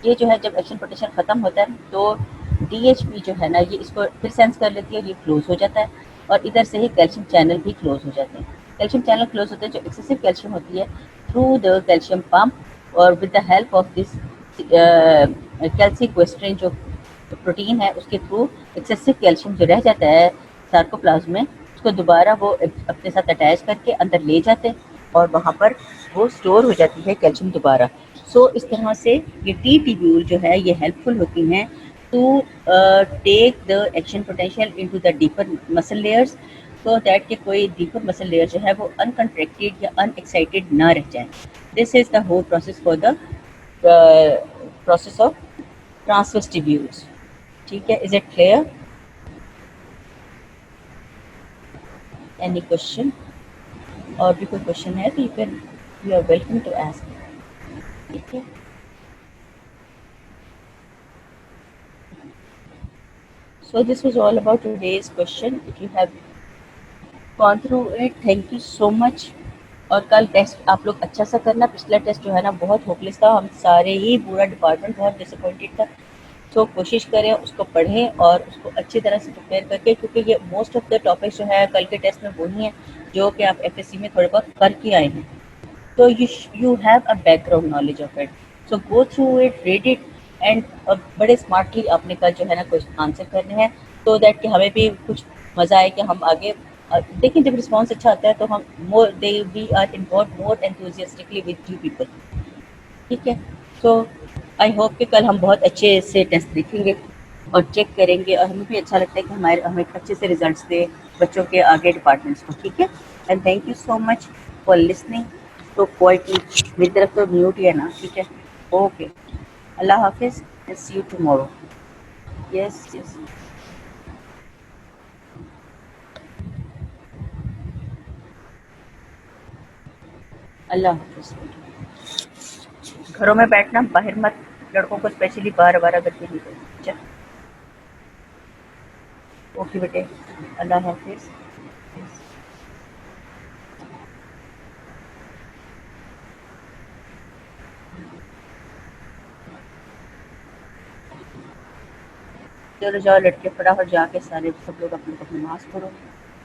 ये जो है जब एक्शन पोटेंशियल खत्म होता है तो DHP जो है ना, ये इसको फिर सेंस कर लेती है और ये क्लोज हो जाता है, और इधर से ही कैल्शियम चैनल भी क्लोज हो जाते हैं। कैल्शियम चैनल क्लोज होते हैं, जो एक्सेसिव कैल्शियम होती है थ्रू द कैल्शियम पम्प और with the help of this calsequestrin जो प्रोटीन है, उसके थ्रू एक्सेसिव कैल्शियम जो रह जाता है सार्कोप्लाज्म में, उसको दोबारा वो अपने साथ अटैच करके अंदर ले जाते हैं और वहाँ पर वो स्टोर हो जाती है कैल्शियम दोबारा। सो इस तरह से ये टी ट्यूब्यूल जो है ये हेल्पफुल होती हैं to take the action potential into the deeper muscle layers, so that कि कोई डीपर मसल लेयर जो है वो अनकंट्रैक्टेड या अनएक्साइटेड ना रह जाए। This is the whole process for the process of transverse tubules. ठीक है, is it clear? Any question? और भी कोई क्वेश्चन है तो you are welcome to ask. ठीक है, so this was all about today's question. If you have gone through it, thank you so much। और कल टेस्ट आप लोग अच्छा सा करना। पिछला टेस्ट जो है ना बहुत होपलेस था, हम सारे ही पूरा डिपार्टमेंट बहुत डिसअपॉइंटेड था। तो कोशिश करें उसको पढ़ें और उसको अच्छी तरह से प्रिपेयर करके, क्योंकि ये मोस्ट ऑफ द टॉपिक्स जो है कल के टेस्ट में वही हैं जो कि आप FSC में थोड़े बहुत करके आए हैं। तो you have a background knowledge of it, so go through it, read it, and बड़े स्मार्टली आपने कल जो है ना क्वेश्चन आंसर करने हैं, so that कि हमें भी कुछ मज़ा आए कि हम आगे देखिए जब रिस्पॉन्स अच्छा आता है तो हम more they we are involve more enthusiastically with you people. ठीक है, सो आई होप कि कल हम बहुत अच्छे से टेस्ट देखेंगे और चेक करेंगे, और हमें भी अच्छा लगता है कि हमारे हमें अच्छे से रिजल्ट्स दे बच्चों के आगे डिपार्टमेंट्स को। ठीक है, and thank you so much for listening. तो क्वाइटली मेरी तरफ तो म्यूट ही है ना। ठीक है, ओके, अल्लाह हाफिज़, सी यू टुमारो। यस यस, अल्लाह हाफिज़। घरों में बैठना, बाहर मत, लड़कों को स्पेशली बार बार करके नहीं करना। ओके बेटे, अल्लाह हाफिज़। चलो जाओ लड़के, फटाफट जाके सारे सब लोग अपने अपनी नमाज पढ़ो,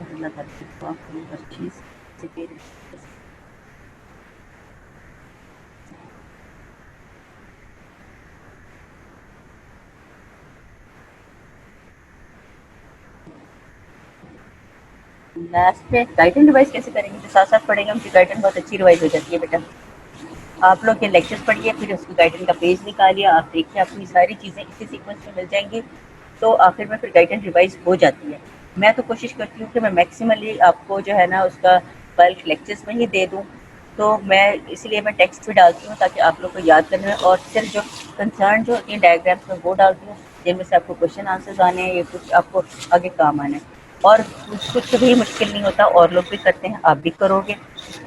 अल्लाह ताला की दुआ करो हर चीज़ से। फिर लास्ट पे गाइडेंस रिवाइज कैसे करेंगे? जो साथ साथ पढ़ेंगे उनकी गाइडेंस बहुत अच्छी रिवाइज हो जाती है बेटा। आप लोग के लेक्चर्स पढ़िए, फिर उसकी गाइडेंस का पेज निकालिए, आप देखिए आपकी सारी चीज़ें इसी सीक्वेंस में मिल जाएंगी, तो आखिर में फिर गाइडेंस रिवाइज हो जाती है। मैं तो कोशिश करती हूँ कि मैं मैक्सिमली आपको जो है ना उसका बल्क लेक्चर्स में ही दे दूँ, तो मैं इसलिए मैं टेक्स्ट भी डालती हूँ ताकि आप लोग को याद करने में, और सिर्फ जो कंसर्न जो होती है डायग्राम्स में वो डालती हूँ जिनमें से आपको क्वेश्चन आंसर्स आने हैं या कुछ आपको आगे काम आने हैं। और कुछ भी मुश्किल नहीं होता, और लोग भी करते हैं, आप भी करोगे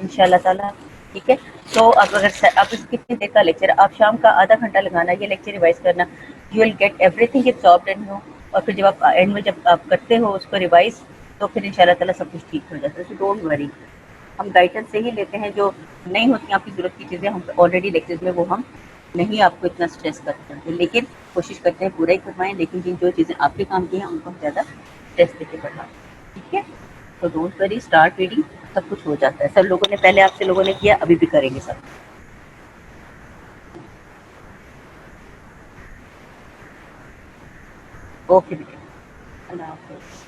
इंशाल्लाह ताला। ठीक है, तो अब अगर अब इस कितनी देर का लेक्चर, आप शाम का आधा घंटा लगाना, ये लेक्चर रिवाइज करना, you will get everything is solved and no. और फिर जब आप एंड में जब आप करते हो उसको रिवाइज, तो फिर इंशाल्लाह ताला सब कुछ ठीक हो जाता है। तो डोंट वरी, हम गाइडेंस से ही लेते हैं, जो नहीं होती आपकी ज़रूरत की चीज़ें हम ऑलरेडी लेक्चर्स में वो हम नहीं आपको इतना स्ट्रेस करते हैं, लेकिन कोशिश करते हैं पूरा ही करवाएं, लेकिन जिन जो चीज़ें आपके काम की हैं उनको हम ज़्यादा स्ट्रेस देके पढ़ाएं। ठीक है, तो डोंट वरी, स्टार्ट रीडिंग, सब कुछ हो जाता है। सब लोगों ने पहले आपसे लोगों ने किया, अभी भी करेंगे सब। ओके बेटे, अल्लाह हाफिज़।